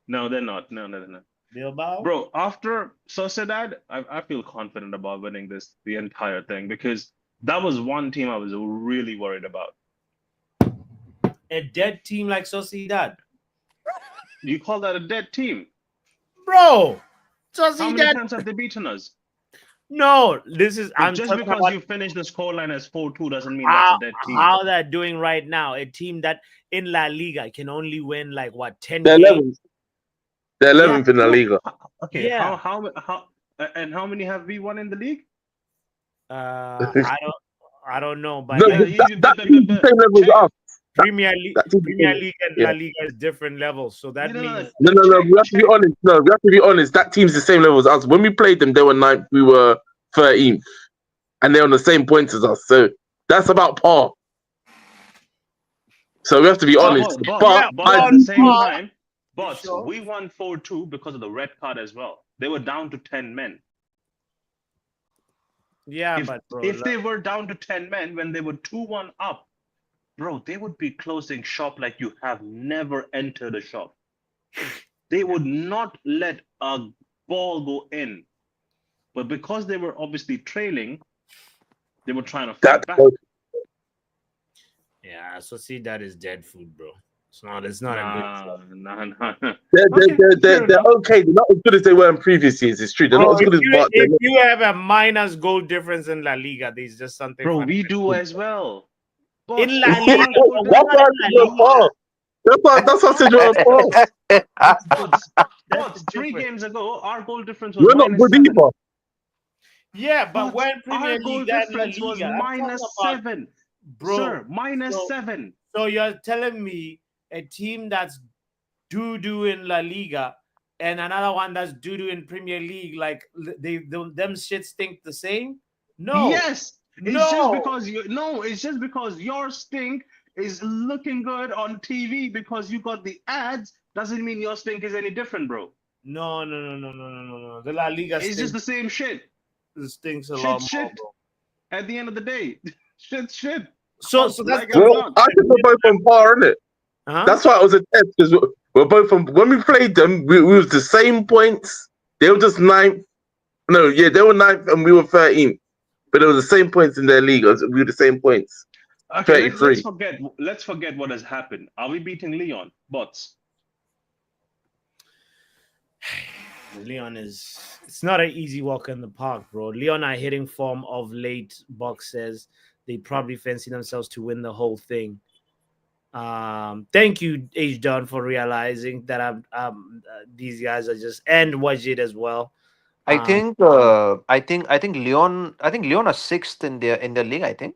No, they're not. No, no, no. Bilbao, Bro, after Sociedad, I feel confident about winning the entire thing because that was one team I was really worried about. a dead team like Sociedad, You call that a dead team? bro. How many Sociedad. times have they beaten us? No, this is I'm Just talking because about you finish the scoreline as 4-2 doesn't mean that's a dead team. how they're doing right now. A team that in La Liga can only win like what 10 They're games. 11th. They're 11th in La Liga. Okay, Yeah. how and how many have we won in the league? I don't know, but No, like, that team's the same level as us. Premier League, that team's Premier the- League and yeah. La Liga is different levels. So that means No. We have to be honest. No, we have to be honest. That team's the same level as us. When we played them, they were 9th. We were 13th, and they're on the same points as us. So that's about par. So we have to be honest. But I at the same Paul, time, but sure. we won 4-2 because of the red card as well. They were down to 10 men. yeah, If, but bro, if like, they were down to 10 men when they were 2-1 up, bro, they would be closing shop like you have never entered a shop. They would not let a ball go in. But because they were obviously trailing, they were trying to fight back. yeah, so see that is dead food, bro. It's not a good Nah. They're enough. okay. They're not as good as they were in previous years. It's true. They're Bro, not as good as Bart. if you have a minus goal difference in La Liga, there's just something Bro, funny. we do as well. In La That's Liga, why I said you're far. That's why I said you're far. But 3 games ago, our goal difference was You're not good -7. either. yeah, but when Premier Our goal League and La difference was Liga, I'm talking about- -7. bro. Sir, so- -7. So you're telling me a team that's doo-doo in La Liga and another one that's doo-doo in Premier League, like them shit stink the same? No. Yes. It's No. just because it's just because your stink is looking good on TV because you got the ads doesn't mean your stink is any different, bro. No. The La Liga It's just the same shit. stinks a Shit, lot shit. more, bro. At the end of the day, shit. So that's Like Well, I think we're both on par, innit? huh? That's why it was a test because we're both on. When we played them, we was the same points. They were just 9th. No, yeah, they were 9th and we were 13th. But it was the same points in their league. We were the same points. Okay, 33. let's forget what has happened. Are we beating Leon? Bots. Leon it's not an easy walk in the park, bro. Leon are hitting form of late. Box says they probably fancy themselves to win the whole thing. Thank you, H Don, for realizing that these guys are just and Wajid as well. I think Leon are 6th in their league, I think.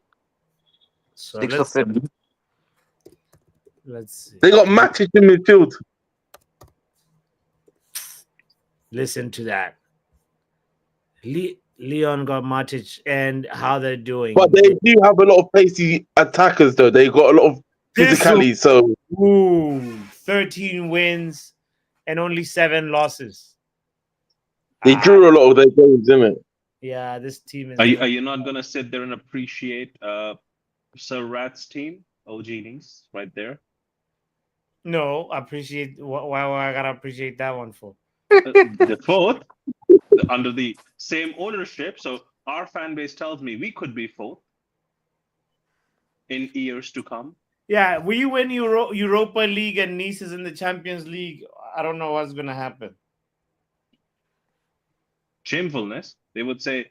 So 6th or 5th. let's see. They got matches in midfield. Listen to that. Leon got Matic and how they're doing. But they do have a lot of pacey attackers, though. They got a lot of physicality. So 13 wins and only 7 losses. they drew a lot of their games, didn't it? Yeah, this team is. Are you not gonna sit there and appreciate Sir Rat's team? OG Links right there. No, appreciate why I gotta appreciate that one for. The 4th under the same ownership. So our fan base tells me we could be 4th in years to come. Yeah, we win Europa League and Nice is in the Champions League. I don't know what's gonna happen. Shamefulness. They would say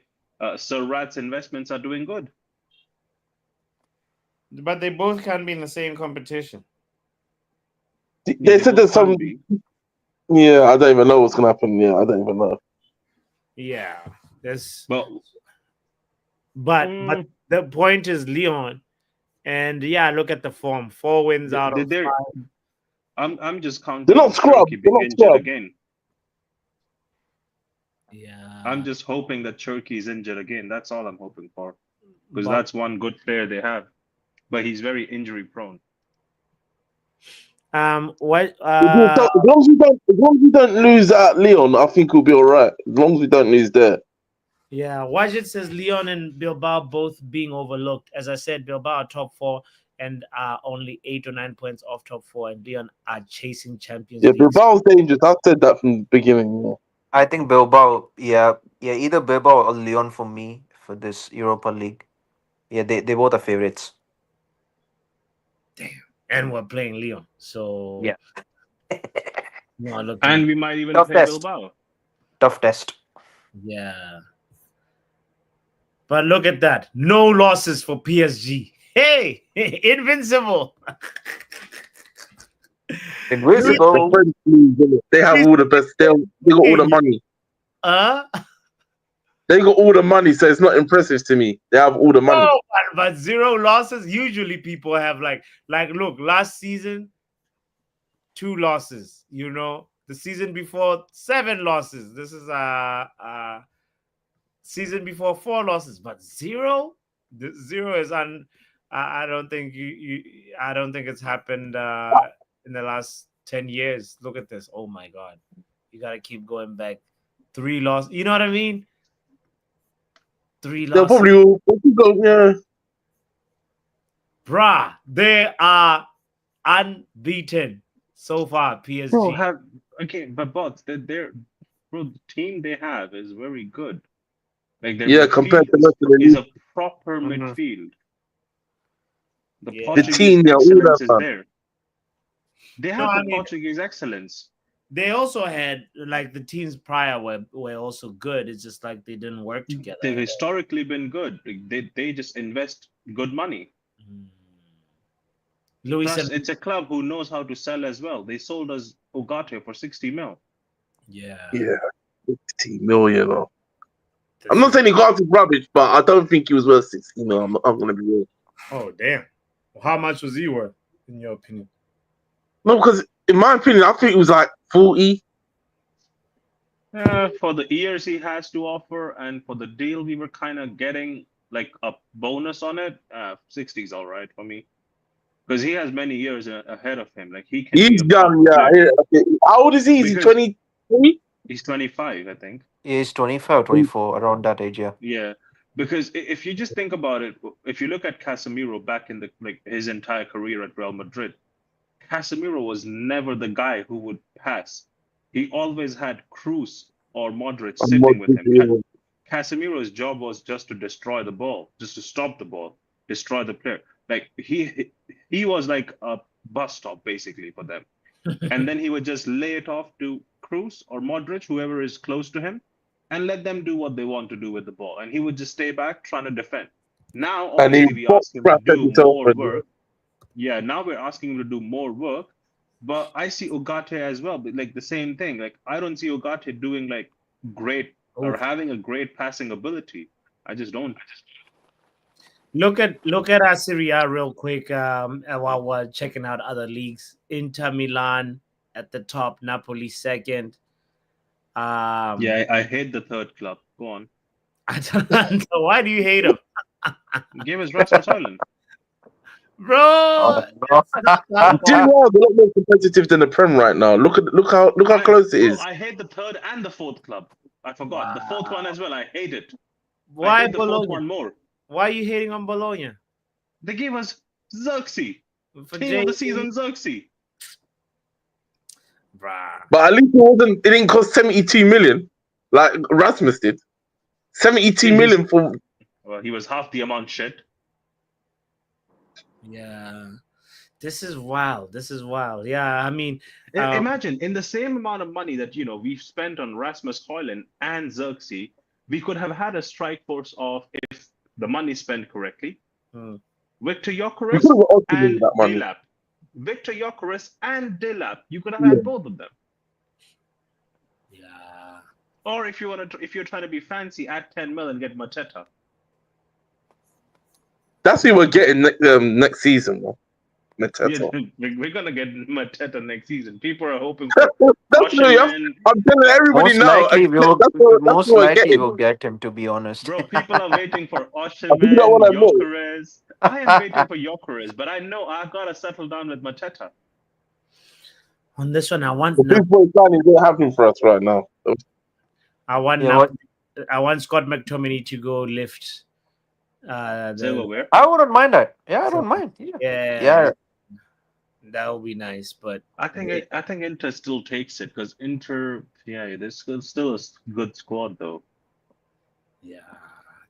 Sir Rat's investments are doing good. But they both can't be in the same competition. They said there's some. Can't be. Yeah, I don't even know what's gonna happen. Yeah, I don't even know. Yeah, there's. Well, But the point is Leon, and yeah, look at the form. 4 wins out of 5. I'm just counting. They're not scrubbed. Turkey They're being not injured scrubbed. again. Yeah, I'm just hoping that Turkey's injured again. That's all I'm hoping for, because But- that's one good player they have, but he's very injury prone. What? As long as we don't lose at Leon, I think we'll be all right. As long as we don't lose there. Yeah, Wajid says Leon and Bilbao both being overlooked. As I said, Bilbao are top 4 and are only 8 or 9 points off top 4, and Leon are chasing Champions Yeah, League. Bilbao's dangerous. I said that from the beginning. Yeah. I think Bilbao, either Bilbao or Lyon for me for this Europa League. Yeah, they both are favorites. And we're playing Leon, so Yeah. no, look, And we might even Tough play test. Bilbao. Tough test. yeah. But look at that, no losses for PSG. Hey, invincible. Invisible. The French league, innit? They have all the best. They got all the money. They got all the money, so it's not impressive to me. They have all the money. No, but 0 losses. Usually people have like look, last season 2 losses. You know, the season before 7 losses. This is season before 4 losses, but 0. The 0 is I don't think I don't think it's happened in the last 10 years. Look at this. Oh my God, you gotta keep going back. 3 losses. You know what I mean? 3 They'll losses. probably all go, yeah. Bruh, they are unbeaten so far. PSG. But bots, they're bro, the team they have is very good. Like their Yeah, compared to the midfield rest of the is league. a proper Mhm. midfield. The Yeah. The Portuguese team, they're all excellence that, is man. there. They No, have I the mean- Portuguese excellence. They also had like the teams prior were also good. It's just like they didn't work together. They've historically been good. Like, they just invest good money. Luis Plus, and it's a club who knows how to sell as well. They sold us Ugarte for 60 mil. yeah. 60 million. I'm not saying he got his rubbish, but I don't think he was worth 60 million. I'm going to be real. Oh damn! How much was he worth in your opinion? No, because in my opinion, I think it was like 40. For the years he has to offer and for the deal we were kind of getting like a bonus on it, 60 is all right for me. Because he has many years ahead of him. Like he can He's be a young, top player. yeah. How old is he? Is he Because- 23? He's 25, I think. Yeah, he's 25 or 24, around that age, yeah. Yeah. Because if you just think about it, if you look at Casemiro back in his entire career at Real Madrid, Casemiro was never the guy who would pass. He always had Kroos or Modric sitting with him. Casemiro's job was just to destroy the ball, just to stop the ball, destroy the player. Like he was like a bus stop basically for them. And then he would just lay it off to Kroos or Modric, whoever is close to him, and let them do what they want to do with the ball. And he would just stay back trying to defend. Now, And he obviously, we ask him to crap do every more time. work. Yeah, now we're asking him to do more work. But I see Ugarte as well, but like the same thing. Like I don't see Ugarte doing like great or having a great passing ability. I just don't. Look at our Serie A real quick while we're checking out other leagues. Inter Milan at the top, Napoli second. Yeah, I hate the third club. Go on. Atalanta. Why do you hate him, Give us Rasmus Højlund. bro? They're a lot more competitive than the Prem right now. Look how close it is. I hate the third and the fourth club. I forgot the fourth one as well. I hate it. I Why hate the fourth Bologna? one more. Why are you hating on Bologna? They gave us Xerxes. For Team of the JC? season, Xerxes. Bruh. But at least it didn't cost 72 million like Rasmus did. 72 Yeah, million for Well, he was half the amount shit. Yeah. This is wild. Yeah, I mean, Imagine in the same amount of money that we've spent on Rasmus Højlund and Xerxes, we could have had a strike force of, if the money spent correctly, Victor we Gyökeres could have opted and that money. Delap. Victor Gyökeres and Delap. You could have had both of them. yeah. Or if you're trying to be fancy, add 10 mil and get Mateta. That's who we're getting next season, man. Mateta. Yeah, we're gonna get Mateta next season. People are hoping for That's really, Osimhen. I'm telling everybody Most now. likely, That's what we're getting. we'll get him, to be honest. Bro, people are waiting for You Osimhen, know what I mean? Gyökeres. I am waiting for Gyökeres, but I know I gotta settle down with Mateta. On this one, I want The big boy signing don't happen for us right now. I want Yeah, what- I want Scott McTominay to go lift Silverware. I wouldn't mind that. Yeah, I So- don't mind. Yeah. Yeah, Yeah. that would be nice. But I think Inter still takes it because Inter, yeah, there's still a good squad though. yeah,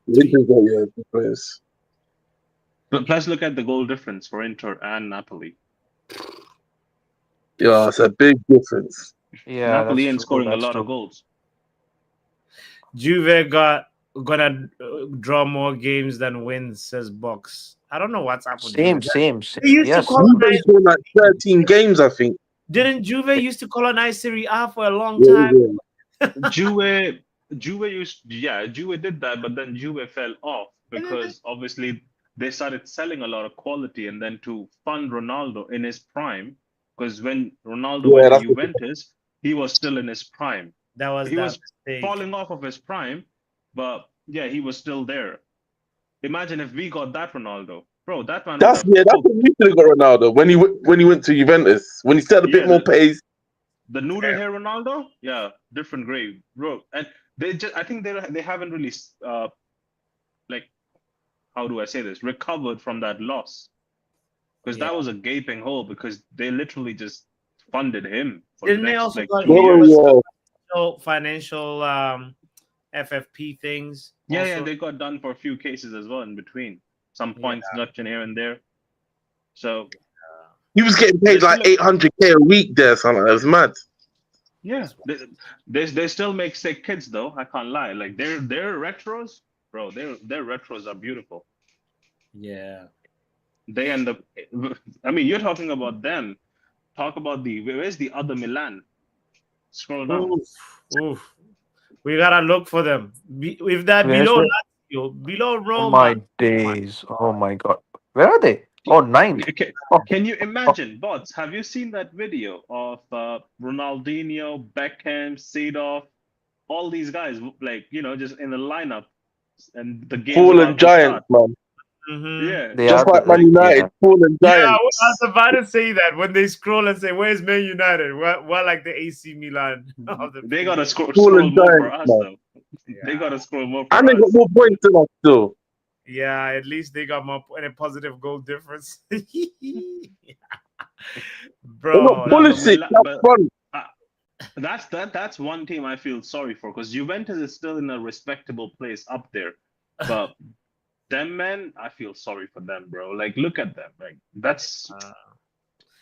Inter's got good players. But plus, look at the goal difference for Inter and Napoli. Yeah, it's a big difference. Yeah. Napoli that's ain't true, scoring a that's lot true. of goals. Juve gonna draw more games than wins, says Box. I don't know what's up with Same, Juve. same. They used Yes. to colonize. Juve's won like 13 games, I think. Didn't Juve used to colonize Serie A for a long Yeah, time? yeah. Juve did that, but then Juve fell off because obviously they started selling a lot of quality, and then to fund Ronaldo in his prime, because when Ronaldo Yeah, went to that's the- Juventus, he was still in his prime. That was He that was mistake. falling off of his prime, but yeah, he was still there. Imagine if we got that Ronaldo, bro. That man. That's would have what we should have got Ronaldo when he went to Juventus. When he still had a bit Yeah, more pace. The noodle hair Ronaldo, yeah, different grade, bro. And I think they haven't really, like, how do I say this? Recovered from that loss, because that Yeah. was a gaping hole because they literally just funded him for Didn't the they next also like got 2 Oh, years. yeah. financial FFP things? Yeah, also? they got done for a few cases as well in between. Some Yeah. points deduction here and there. So He was getting paid like 800K a week there, something. That was mad. yeah, they still make sick kids though. I can't lie. Like their retros, bro. Their retros are beautiful. Yeah. They end up. I mean, you're talking about them. Talk about where's the other Milan? Scroll down. Oof. We gotta look for them. If that Where's below it? Lazio, below Oh Roma. my days. Oh my god. Where are they? Oh, 9. Okay. Oh. Can you imagine, bots? Have you seen that video of Ronaldinho, Beckham, Seedorf, all these guys, like just in the lineup, and the game Fallen giants, man. Mhm. Yeah, They Just are like the- Man United, yeah. fallen Yeah, I giants. was about to say that when they scroll and say, "Where's Man United?" We're like the AC Milan of the they gotta scroll Fallen more for giants, us man. though. They gotta scroll more for And they got us. more points than us still. Yeah, at least they got more and a positive goal difference. They got Bro, Pulisic but- up front. That's one team I feel sorry for because Juventus is still in a respectable place up there, but them men, I feel sorry for them, bro. Like, look at them. Like,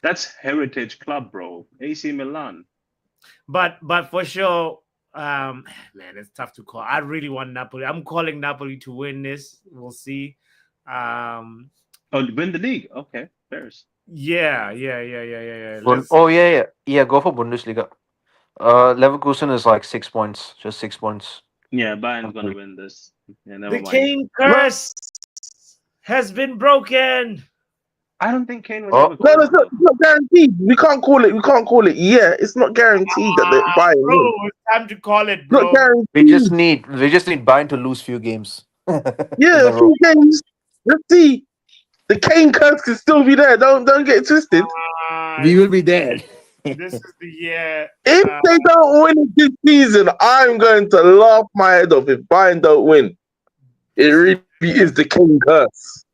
that's heritage club, bro. AC Milan. but for sure, man, it's tough to call. I really want Napoli. I'm calling Napoli to win this. We'll see. Oh, win the league. Okay, Bears. Yeah. Bun- oh yeah. Go for Bundesliga. Leverkusen is like 6 points, just 6 points. Yeah, Bayern's Okay. gonna win this. Yeah, never The mind. Kane curse has been broken. I don't think Kane was Oh. ever. No, it's not guaranteed. We can't call it. Yeah, it's not guaranteed that they're buying. Bro, it's time to call it, It's bro. not guaranteed. We just need Bayern to lose few games. Yeah, in a a row. few games. Let's see. The Kane curse can still be there. Don't get it twisted. We will be there. This is the year. If they don't win it this season, I'm going to laugh my head off if Bayern don't win. It really is the Kane curse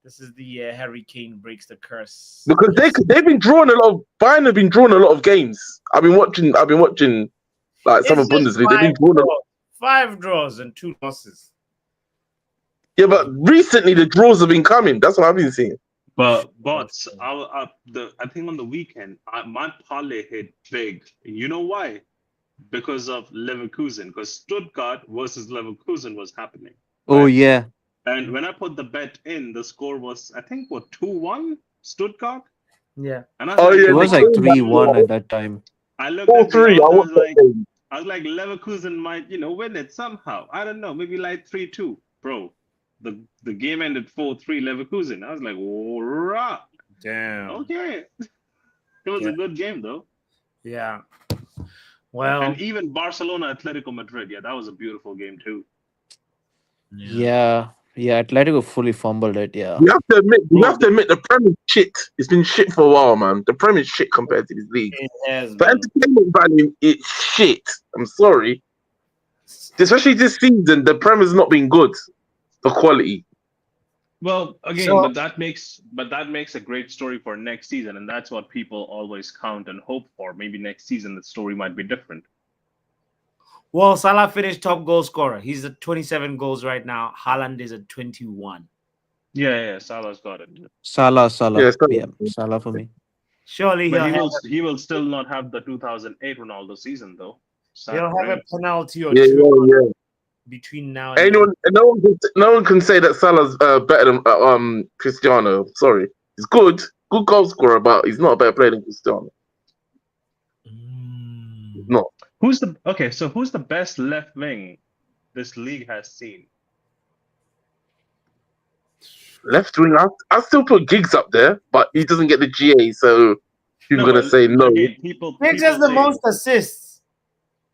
This is the year Harry Kane breaks the curse. because they've been drawing a lot of Bayern have been drawing a lot of games. I've been watching like some of It's just Bundesliga. They've been drawing. 5 draws and 2 losses. Yeah, but recently the draws have been coming. That's what I've been seeing. But I think on the weekend my parlay hit big. You know why? Because of Leverkusen. Because Stuttgart versus Leverkusen was happening. Oh yeah. And when I put the bet in, the score was I think 2-1 Stuttgart. Yeah. And I Oh, was yeah, It was like they- 3-1 at that time. I looked at the 4-3. odds, I watched that game. I was like, Leverkusen might, win it somehow. I don't know, maybe like 3-2, bro. The game ended 4-3 Leverkusen. I was like, rah. Damn. Okay. It was Yeah. a good game though. Yeah. Well, And even Barcelona Atletico Madrid, yeah, that was a beautiful game too. Yeah. Atletico fully fumbled it. Yeah. You have to admit the Prem is shit. It's been shit for a while, man. The Prem is shit compared to this league. it has For been. entertainment value, it's shit. I'm sorry. Especially this season, the Prem has not been good for quality. Well, again, So- but that makes a great story for next season, and that's what people always count and hope for. Maybe next season the story might be different. Well, Salah finished top goal scorer. He's at 27 goals right now. Haaland is at 21. Yeah, Salah's got it. Salah. Yeah, Yeah, Salah for me. Surely But he'll he will still not have the 2008 Ronaldo season though. Sad have for a him. penalty or yeah, two yeah. between now and then. No one can say that Salah's better than Cristiano. Sorry, he's good goal scorer, but he's not a better player than Cristiano. He's not. Who's the best left wing this league has seen? Left wing, I still put Giggs up there, but he doesn't get the GA, so you're gonna but say no. Again, people Giggs has the say- most assists.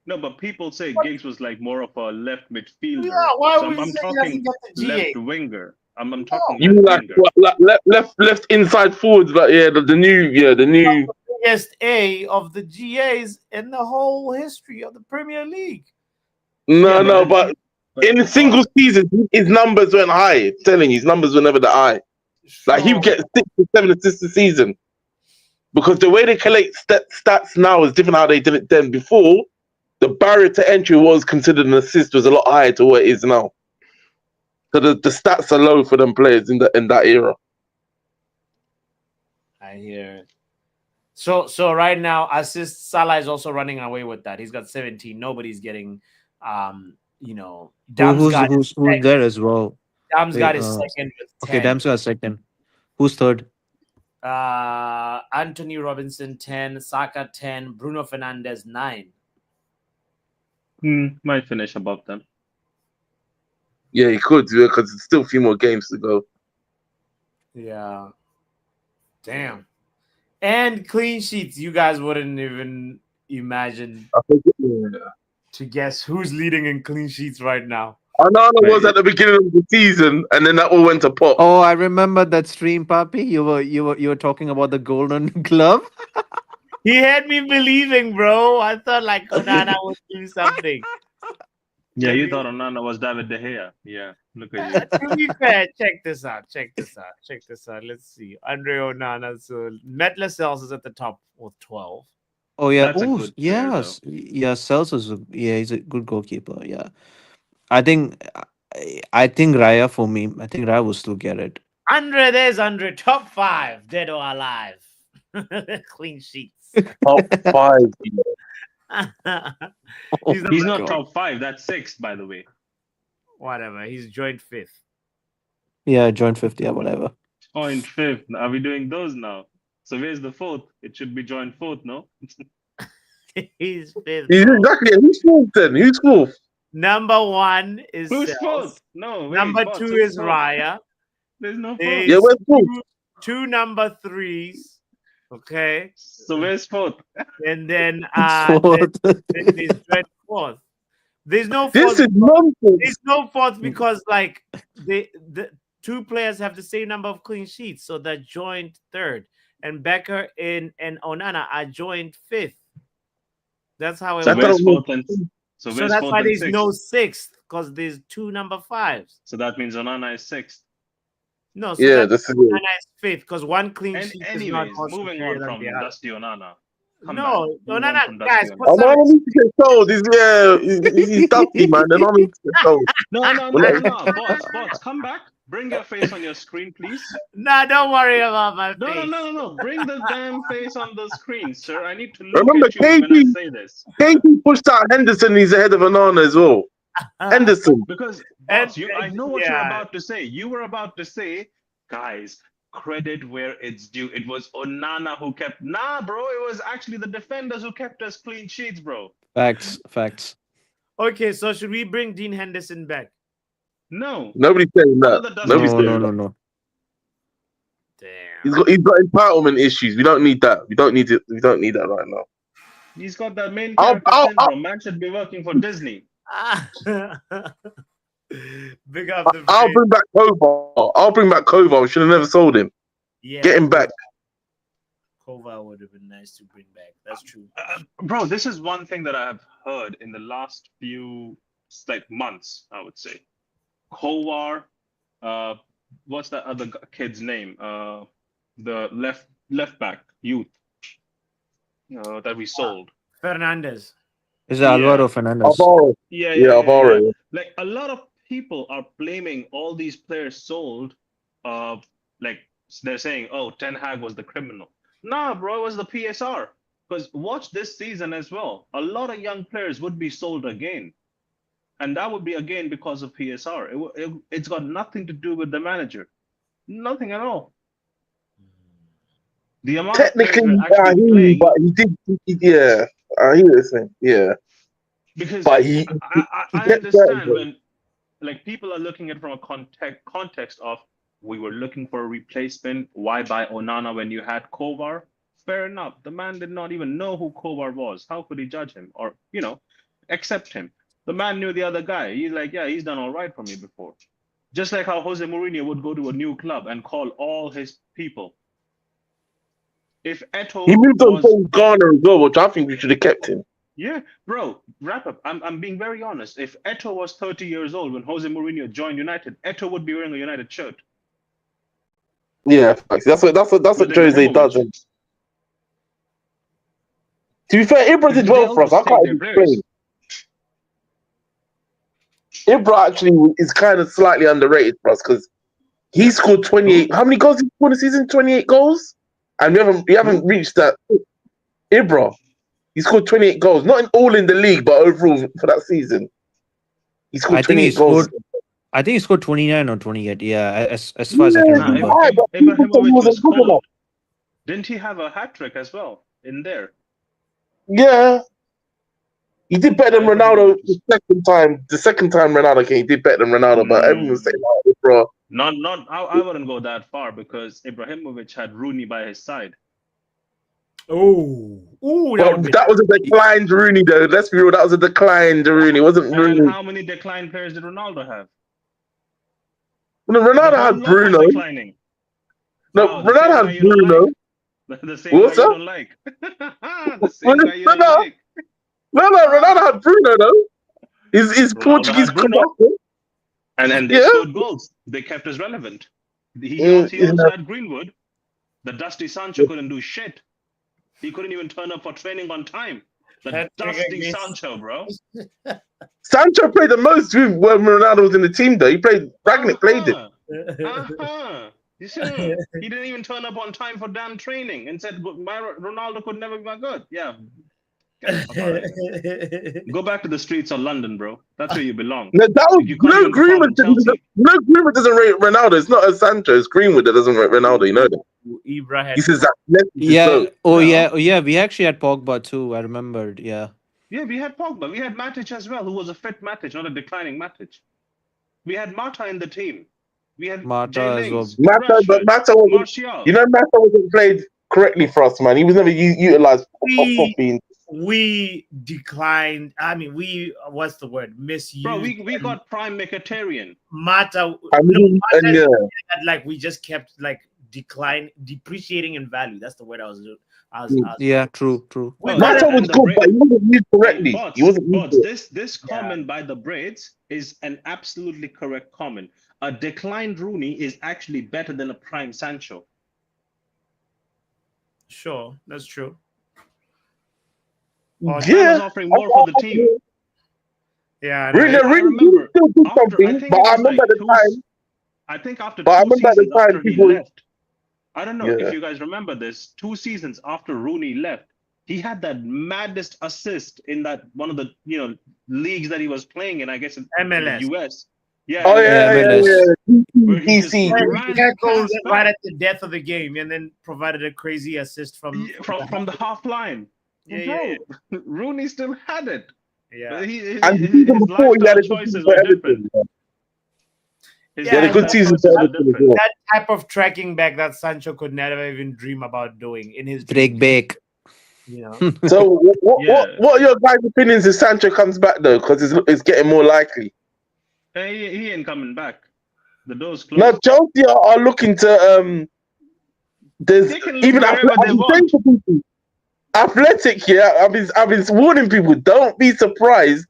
No, but people say Giggs was like more of a left midfielder. Yeah, why So would you I'm say he talking doesn't get the GA? left winger. I'm talking You left like winger. what, left inside forwards, but yeah, the new. Biggest A of the GAs in the whole history of the Premier League. No, but but in a single season, his numbers went high. I'm telling you, his numbers were never that high. Like he would get 6 to 7 assists a season, because the way they collect stats now is different how they did it then. Before, the barrier to entry was considered an assist was a lot higher to what it is now. So the stats are low for them players in that era. I hear it. So right now, assist Salah is also running away with that. He's got 17. Nobody's getting, Who's Damsgaard there as well? Damsgaard is Wait, second with 10. Okay, Damsgaard second. Who's third? Anthony Robinson 10, Saka 10, Bruno Fernandes 9. Might finish above them. Yeah, he could, because there's still a few more games to go. Yeah. Damn. And clean sheets. You guys wouldn't even imagine I think, yeah. to guess who's leading in clean sheets right now. Onana was at the beginning of the season, and then that all went to pot. Oh, I remember that stream, Papi. You were talking about the Golden Glove. He had me believing, bro. I thought like Onana would do something. Yeah, you thought Onana was David De Gea. Yeah, look at you. To be fair, check this out. Let's see. Andre Onana. So Matt Lascelles is at the top with 12. Oh yeah. That's a Oh good player, yes. Yeah, Cells is he's a good goalkeeper. Yeah. I think Raya for me. I think Raya will still get it. There's Andre, top 5, dead or alive. Clean sheets. Top 5. He's not top 5. That's 6th, by the way. Whatever. He's joined 5th. Yeah, joint 50 or whatever. Joint 5th. Are we doing those now? So where's the 4th? It should be joint 4th, no? He's 5th. Exactly. Who's 4th then? Who's 4th? Number 1 is Who's Cells. 4th? No. Wait, Number boss, 2 who's is 4th? Raya. There's no 4th. There's Yeah, where's 4th? two number 3s. Okay. So where's 4th? And then Fourth. there's joint 4th. There's no 4th. This is nonsense. There's no 4th because like the two players have the same number of clean sheets, so they're joint 3rd. And Becker and Onana are joint 5th. That's how it So works. where's 4th and So where's that's 4th why and there's 6th? no 6th, because there's 2 number 5s. So that means Onana is 6th. No, so Yeah, that's this is Onana is 5th, because one clean And sheet is not anyways, more moving superior on than from the other. Dusty Onana. Come No, back. Move on Onana, from guys, Dusty put Onana. some Onana needs to get sold. He's dusty, man. The Onana needs to get sold. No. Bots, come back. Bring your face on your screen, please. Nah, don't worry about my No, face. no. Bring the damn face on the screen, sir. I need to look Remember, at you when I KP say this. KP pushed out Henderson. He's ahead of Onana as well. Henderson. Because, And- boss, I know what you're yeah. about to say. You were about to say, guys, credit where it's due. It was Onana who kept... Nah, bro. It was actually the defenders who kept us clean sheets, bro. Facts. Okay, so should we bring Dean Henderson back? No. Nobody's saying that. Another dusty Nobody's player. saying that. No. Damn. He's got entitlement issues. We don't need that. We don't need it. We don't need that right now. He's got that main I'll- character syndrome. Man should be working for Disney. Big up the I'll face. bring back Kovar. Should have never sold him. Yeah, Get him back. Koval would have been nice to bring back. That's true. Bro, this is one thing that I have heard in the last few months, I would say. Kovar, what's that other kid's name? The left back youth that we sold. Fernandez. Is Yeah. Alvaro Fernandez? Alvaro. Yeah, Yeah, Alvaro. Like a lot of people are blaming all these players sold. Like they're saying, "Oh, Ten Hag was the criminal." Nah, bro, it was the PSR. Because watch this season as well. A lot of young players would be sold again, and that would be again because of PSR. It's got nothing to do with the manager, nothing at all. The amount of Technically, players that are I actually hear you, playing, but he did. Yeah, I hear this thing. Yeah, because but he I kept understand that. when like people are looking at it from a context of we were looking for a replacement. Why buy Onana when you had Kovar? Fair enough. The man did not even know who Kovar was. How could he judge him or accept him? The man knew the other guy. He's like, yeah, he's done all right for me before. Just like how Jose Mourinho would go to a new club and call all his people. If Eto'o He moved on was from Ghana as well, which I think we should have kept him. Yeah, bro, wrap up. I'm being very honest. If Eto'o was 30 years old when Jose Mourinho joined United, Eto'o would be wearing a United shirt. Yeah, that's what With Jose Ibrahimovic. does. To be fair, Ibra did Because well they for us. I always can't take their even explain. Ibra actually is kind of slightly underrated for us because he scored 28. How many goals did he score in the season? 28 goals, and we haven't reached that. Ibra, he scored 28 goals, not all in the league, but overall for that season, he scored I think 28 he goals. scored. I think he scored 29 or 28. Yeah, as far as I can Yeah, remember. right, but people said he Ibrahimovic was wasn't good enough. cold. Didn't he have a hat trick as well in there? Yeah, he did better than Ronaldo the second time. The second time Ronaldo came, he did better than Ronaldo, but everyone was saying, "Oh, Ibra." Not. I wouldn't go that far because Ibrahimovic had Rooney by his side. Oh, Well, that was a declined Rooney, though. Let's be real, that was a declined Rooney. It wasn't And Rooney. how many declined players did Ronaldo have? No, The Ronaldo whole had lot Bruno. was declining. No, Oh, the same Ronaldo guy had you don't Bruno. like. The same What's guy you that? don't like. The same guy you don't No, like. Ronaldo had Bruno, though. His Ronaldo Portuguese had Bruno. connection. And they Yeah. scored goals. They kept us relevant. He Mm, also yeah. had Greenwood. The dusty Sancho couldn't do shit. He couldn't even turn up for training on time. The Hat trick dusty against- Sancho, bro. Sancho played the most when Ronaldo was in the team, though. Ragnick played it. You see, he didn't even turn up on time for damn training and said Ronaldo could never be my good. Yeah. Get the fuck out of here. Go back to the streets of London, bro. That's where you belong. No, that was You can't even perform in Greenwood doesn't rate Ronaldo. It's not a Sancho. It's Greenwood that doesn't rate Ronaldo. You know that. Ibra had He says that. Yeah. Oh Yeah. yeah. We actually had Pogba too. I remembered. Yeah. Yeah, we had Pogba. We had Matic as well, who was a fit Matic, not a declining Matic. We had Mata in the team. We had Mata Jay as well. Lings, But Rashford, Mata wasn't. Martial. You know, Mata wasn't played correctly for us, man. He was never utilized properly. we declined. I mean, what's the word? Misused. Bro, we got prime Mkhitaryan. Mata. I mean, Mata and yeah. like we just kept like depreciating in value. That's the word I was. Yeah. True. Oh, Mata and was the good, break- but he wasn't used correctly. Bots, He wasn't used Bots, correctly. this comment by the Braids is an absolutely correct comment. A declined Rooney is actually better than a prime Sancho. Sure, that's true. Man was Yeah. offering more for the team. Yeah, I know. Really, I really remember still did after- I something, think but it I was remember like at the time. I think after But I two remember at the seasons time after he people- left, I don't know Yeah. if you guys remember this. 2 seasons after Rooney left, he had that maddest assist in that one of the leagues that he was playing in. I guess in MLS. the US. Yeah. Oh Yeah, yeah, MLS. Where he just DC. ran Tackled past right back at the death of the game, and then provided a crazy assist from from the half line. Yeah. Rooney still had it. Yeah. But his And the season before, he had a good choices season were for different. Everton. His He had a good lifestyle season choices for were Everton as different. well. That type of tracking back that Sancho could never even dream about doing in his Drake Bake. you know. So, Yeah. what are your guys' opinions if Sancho comes back though? Because it's getting more likely. He ain't coming back. The door's closed. Now Chelsea are looking to There's They can look even wherever they I've been saying want. to people, Athletic here. I've been warning people. Don't be surprised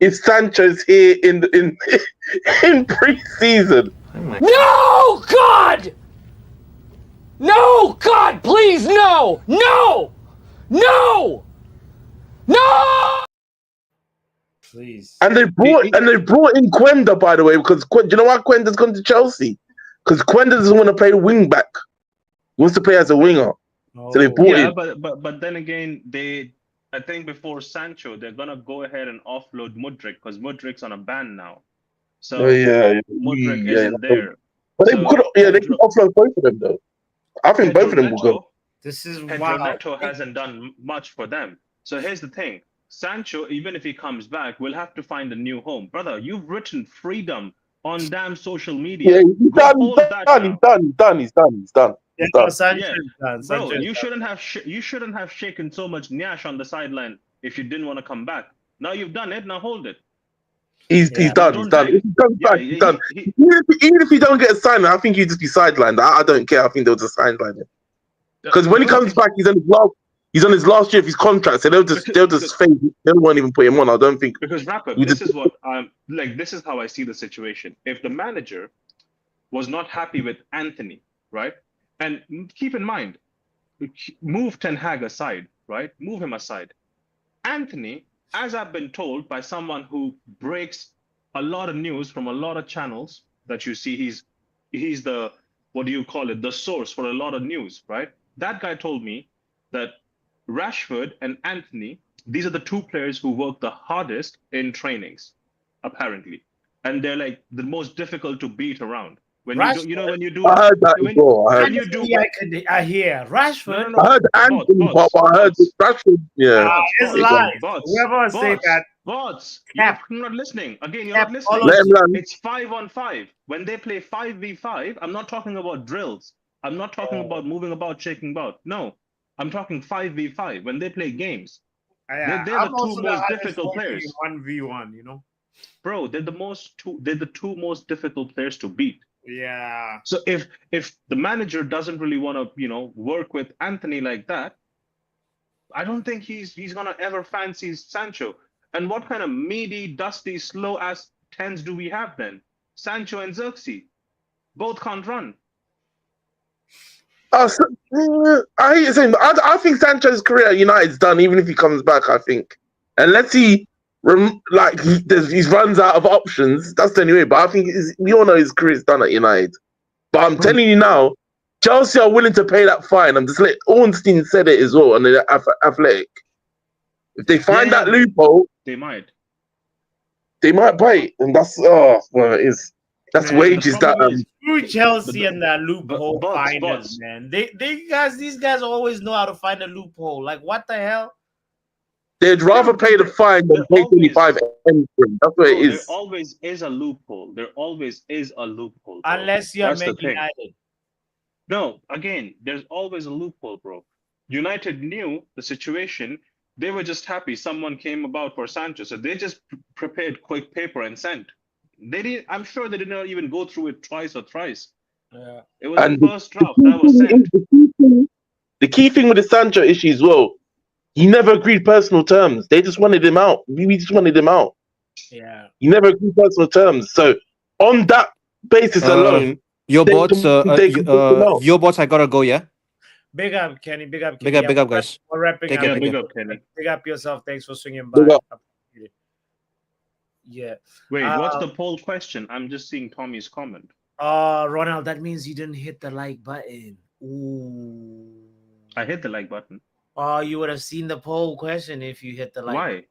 if Sancho's here in pre-season. No, God! No, God, please, no! No! No! No! Please. And they brought in Quenda, by the way, because do you know why Quenda's gone to Chelsea? Because Quenda doesn't want to play wing back. He wants to play as a winger. So they brought Yeah, in. but then again, I think before Sancho, they're gonna go ahead and offload Mudryk because Mudryk's on a ban now. So Oh, yeah, Mudryk yeah. isn't there. But they So could, they could offload both of them though. I think both of them will go. This is Pedro wow. Neto hasn't done much for them. So here's the thing. Sancho, even if he comes back, will have to find a new home. Brother, you've written freedom on damn social media. Yeah, he's Go done. hold that now. He's done. Yeah, He's done. Sancho Yeah. is done. Bro, Sancho is you done. shouldn't have shaken so much nyash on the sideline if you didn't want to come back. Now you've done it. Now hold it. He's done. He's done. If he comes back, he's done. Even if he don't get a sign, I think he'd just be sidelined. I don't care. I think they'll just sideline him. Because when he comes back, he's on his last year of his contract, so they'll just fade. They won't even put him on. I don't think. Because Rapper, You this just- is what this is how I see the situation. If the manager was not happy with Anthony, right? And keep in mind, move Ten Hag aside, right? Move him aside. Anthony, as I've been told by someone who breaks a lot of news from a lot of channels that you see, he's the, what do you call it, the source for a lot of news, right? That guy told me that Rashford and Anthony, these are the two players who work the hardest in trainings, apparently. And they're like the most difficult to beat around. When you do, when you do, I heard that before. when you do, I hear Rashford. No. I heard Anthony, but I heard Rashford. Yeah. It's lies. Whoever say that. Bots, Cap. you're not listening. Again, you're Cap not listening. Let him learn. It's 5-on-5. When they play 5v5, I'm not talking about drills. I'm not talking about moving about, shaking about. No, I'm talking 5v5. When they play games, they're the two most difficult players. 1v1, you know. Bro, they're the two most difficult players to beat. Yeah. So if the manager doesn't really want to, work with Anthony like that, I don't think he's gonna ever fancy Sancho. And what kind of meaty, dusty, slow ass tens do we have then? Sancho and Xerxes, both can't run. I hate to say, I think Sancho's career at United's done. Even if he comes back, I think unless he runs out of options, that's the only way. But I think we all know his career's done at United. But I'm telling you now, Chelsea are willing to pay that fine. I'm just like Ornstein said it as well on the Athletic. If they find that loophole, they might bite, and that's that's wages that. Screw Chelsea and that loophole Bots. finders, man. These guys always know how to find a loophole. Like what the hell? They'd rather pay the fine than pay 25 anything. That's what it is. There always is a loophole. There always is a loophole. Bro. Unless you're That's the Man thing. United. No, again, there's always a loophole, bro. United knew the situation. They were just happy someone came about for Sancho, so they just prepared quick paper and sent. They didn't. I'm sure they did not even go through it twice or thrice. Yeah. It was the first draft that was sent. The key thing with the Sancho issue as well, he never agreed personal terms. They just wanted him out. We just wanted him out. Yeah. He never agreed personal terms. So on that basis alone, your they bots, can take him out. your bots, I gotta go. Yeah, Big up, Kenny. Big up, Kenny. big up, guys. We're wrapping Take up. care, Yeah, take big care. up, Kenny. Big up yourself. Thanks for swinging by. Big up. Yeah. Wait, what's the poll question? I'm just seeing Tommy's comment. Ronald, that means you didn't hit the like button. Ooh. I hit the like button. Oh, you would have seen the poll question if you hit the like. Why?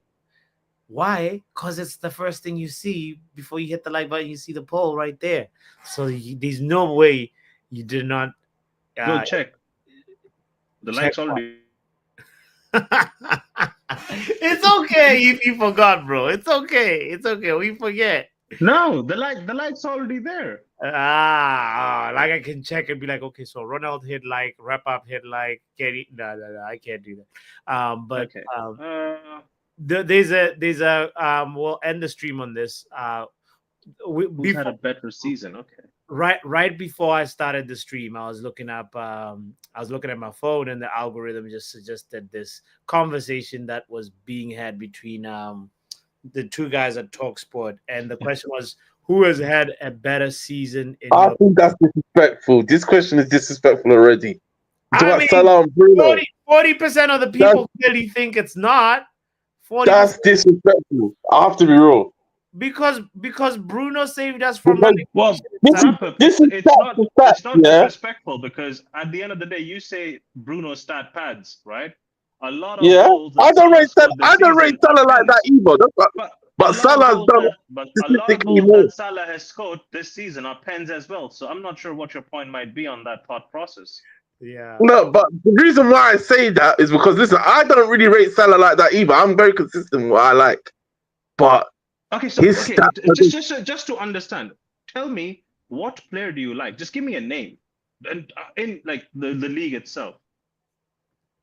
Why? Because it's the first thing you see before you hit the like button. You see the poll right there. So there's no way you did not. Go check. The check likes already. It's okay if you forgot, bro. It's okay. It's okay. We forget. No, the likes already there. Like I can check and be like, okay, so Ronald hit like, wrap up hit like, Kenny. No, I can't do that. But Okay. there's a we'll end the stream on this. Who's had a better season? Okay. Right before I started the stream, I was looking at my phone, and the algorithm just suggested this conversation that was being had between the two guys at TalkSport, and the question was, who has had a better season in I your think that's disrespectful. This question is disrespectful already. It's I about mean, Salah and Bruno. 40% of the people clearly think it's not. 40% That's disrespectful. I have to be real. because Bruno saved us from Because Well, this is Rapper, this is it's stats not to stats, it's not yeah. disrespectful because at the end of the day, you say Bruno stat pads, right? A lot of Yeah, goals that I don't Salah rate scored this I don't rate season are Salah like that pens. either. That's what, But but Salah's done a lot of statistically goals more. that Salah has scored this season are pens as well. So I'm not sure what your point might be on that thought process. Yeah. No, but the reason why I say that is because listen, I don't really rate Salah like that either. I'm very consistent with what I like, but Okay, so his okay, stats. just to understand, tell me what player do you like? Just give me a name, and in like the league itself.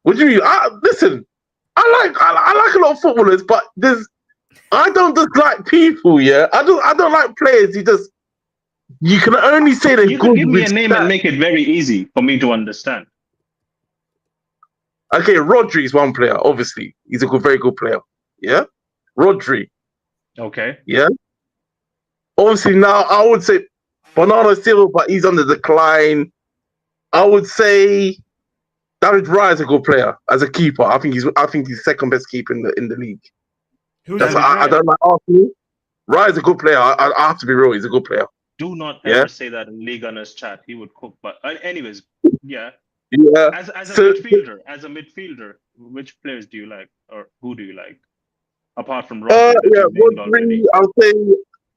What do you mean? Listen, I like a lot of footballers, but I don't just like people. Yeah, I don't like players. You can only say they're You could good give me with a name and stats. make it very easy for me to understand. Okay, Rodri is one player. Obviously, he's a very good player. Yeah, Rodri. Okay. Yeah. Obviously, now I would say Bernardo Silva, but he's on the decline. I would say David Raya is a good player as a keeper. I think he's second best keeper in the league. Who's That's David why I Raya? don't like Arsenal. Raya is a good player. I have to be real. He's a good player. Do not Yeah. ever say that in League Gunners chat. He would cook. But anyways, yeah. Yeah. As a So- midfielder, which players do you like, or who do you like, apart from Rodri? that Yeah, you named Rodri. already? I'll say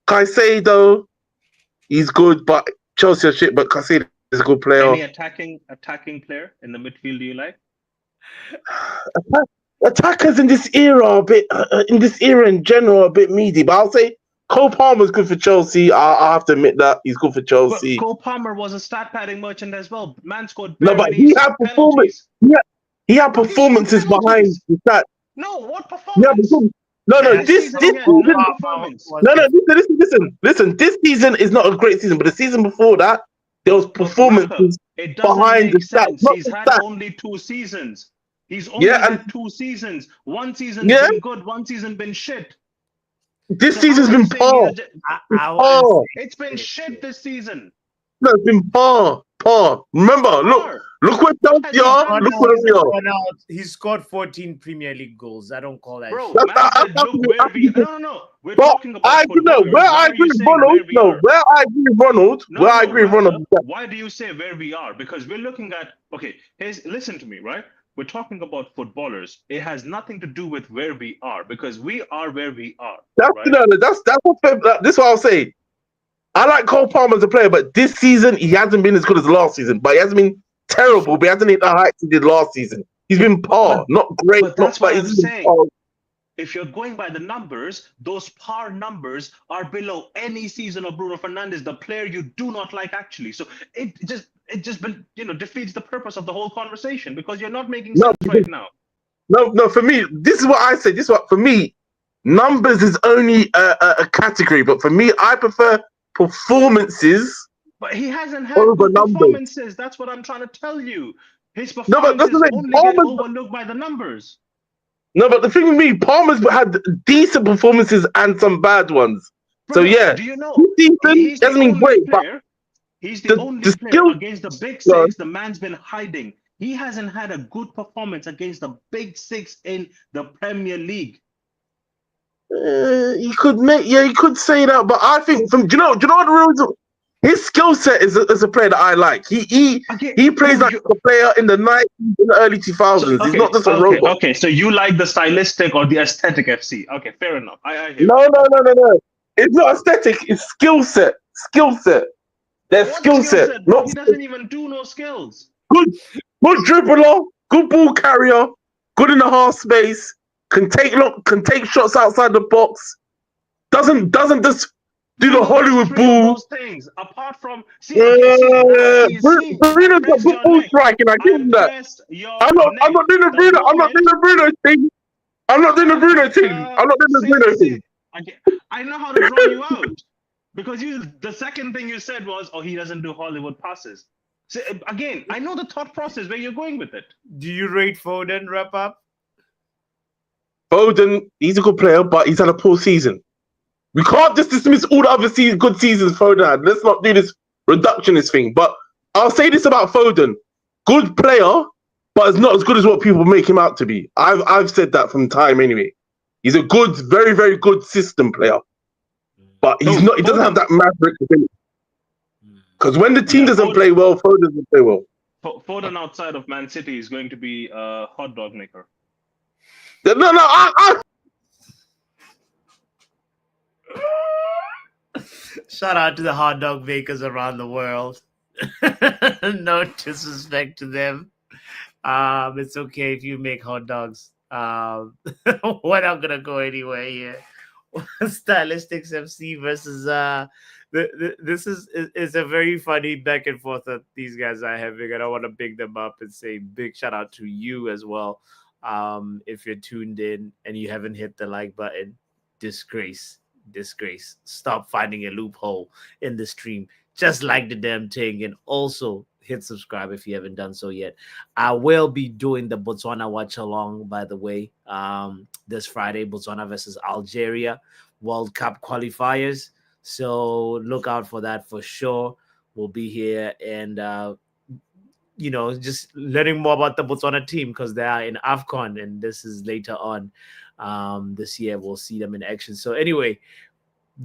Caicedo. He's good, but Chelsea are shit. But Caicedo is a good player. Any attacking player in the midfield do you like? Attackers in this era in general are a bit meaty, but I'll say Cole Palmer's good for Chelsea. I have to admit that he's good for But Chelsea. Cole Palmer was a stat padding merchant as well. Man scored No, bare but many he had performance. penalties. He had performances behind penalties. the stats. No, what Yeah, performance? no, This this season season. he had no performance. No, listen. This season is not a great season, but the season before that, there was Rapper, performances it doesn't behind the make stats. sense. Not He's the had stats. only 2 seasons. He's only Yeah, had and 2 seasons. One season Yeah. been good, one season been shit. this So season's how are you been saying poor. he's a- I wouldn't Poor. It's been shit this season. No, it's been poor. Remember, Poor. look where What has Chelsea he are. done Look this where we season? are. He scored 14 Premier League goals. I don't call that Bro, shit. man said, look where we are. No. We're But talking about I agree. No, footballers. where Why I are agree you with saying Ronald. where we No, are? where I agree with Ronald. Where I agree with Rapper, Ronald. why do you say where we are? Because we're looking at, okay, listen to me, right? We're talking about footballers. It has nothing to do with where we are because we are where we are. That's right? no, that's what this is what I'll say. I like Cole Palmer as a player, but this season he hasn't been as good as last season. But he hasn't been terrible. But he hasn't hit the heights he did last season. He's been poor, not great. But that's what I'm he's been saying. poor. If you're going by the numbers, those par numbers are below any season of Bruno Fernandes, the player you do not like actually. So it just defeats the purpose of the whole conversation because you're not making No, sense right now. No. For me, this is what I say. This is what for me, numbers is only a category. But for me, I prefer performances. But he hasn't had Over good numbers. performances. That's what I'm trying to tell you. His No, but performances that's the thing. only get Palmer's- overlooked by the numbers. No, but the thing with me, Palmer's had decent performances and some bad ones. So Brother, yeah, do you know this season he's the hasn't been only great, but player? He's the only the player skill- against the big Yeah. six. The man's been hiding. He hasn't had a good performance against the big six in the Premier League. he could say that, but I think do you know what the real reason? His skill set is a player that I like. He plays like a player in the 90s, in the early 2000s. He's not just a robot. Okay, so you like the stylistic or the aesthetic FC? Okay, fair enough. I hear. No. It's not aesthetic. It's skill set. Their What skill set. Bro, Not he doesn't even do no skills. good dribbler, good ball carrier, good in the half space, can take shots outside the box. Doesn't just do the Hollywood Three of ball. those things, apart from Bruno's got good ball striking. I give him that. I'm not doing the Bruno. I'm not doing the Bruno thing. I'm not doing the Bruno thing. I know how to draw you out because the second thing you said was, "Oh, he doesn't do Hollywood passes." So again, I know the thought process where you're going with it. Do you rate Foden, wrap up? Foden, he's a good player, but he's had a poor season. We can't just dismiss all the other good seasons Foden had. Let's not do this reductionist thing. But I'll say this about Foden: good player, but it's not as good as what people make him out to be. I've said that from time anyway. He's a good, very, very good system player, but he's not. He doesn't have that maverick ability. Because when the team doesn't play well, Foden doesn't play well. Foden outside of Man City is going to be a hot dog maker. No. Shout out to the hot dog makers around the world. No disrespect to them. It's okay if you make hot dogs. We're not gonna go anywhere here. Stylistics FC versus this is a very funny back and forth that these guys are having, and I want to big them up and say big shout out to you as well. If you're tuned in and you haven't hit the like button, disgrace. Stop finding a loophole in the stream. Just like the damn thing, and also hit subscribe if you haven't done so yet. I will be doing the Botswana watch along, by the way, this Friday, Botswana versus Algeria World Cup qualifiers. So look out for that for sure. We'll be here and just learning more about the Botswana team because they are in AFCON, and this is later on this year. We'll see them in action. So anyway,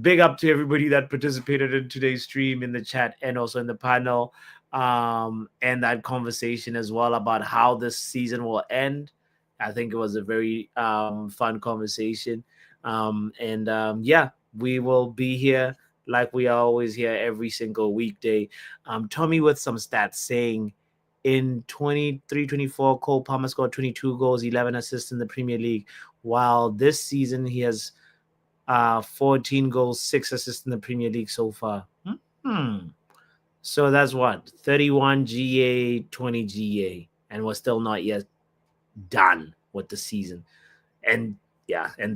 big up to everybody that participated in today's stream, in the chat, and also in the panel, and that conversation as well about how this season will end. I think it was a very fun conversation. Yeah, we will be here like we are always here every single weekday. Tommy with some stats saying in 23-24, Cole Palmer scored 22 goals, 11 assists in the Premier League, while this season he has 14 goals, 6 assists in the Premier League so far. So that's what? 31 GA, 20 GA, and we're still not yet done with the season. And yeah, and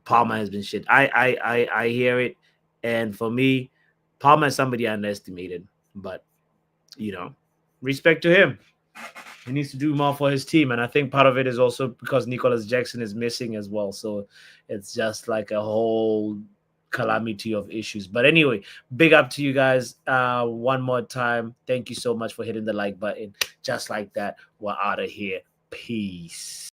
Palmer has been shit. I hear it, and for me, Palmer is somebody I underestimated, but respect to him. He needs to do more for his team, and I think part of it is also because Nicholas Jackson is missing as well. So it's just like a whole calamity of issues. But anyway, big up to you guys one more time. Thank you so much for hitting the like button. Just like that, we're out of here. Peace.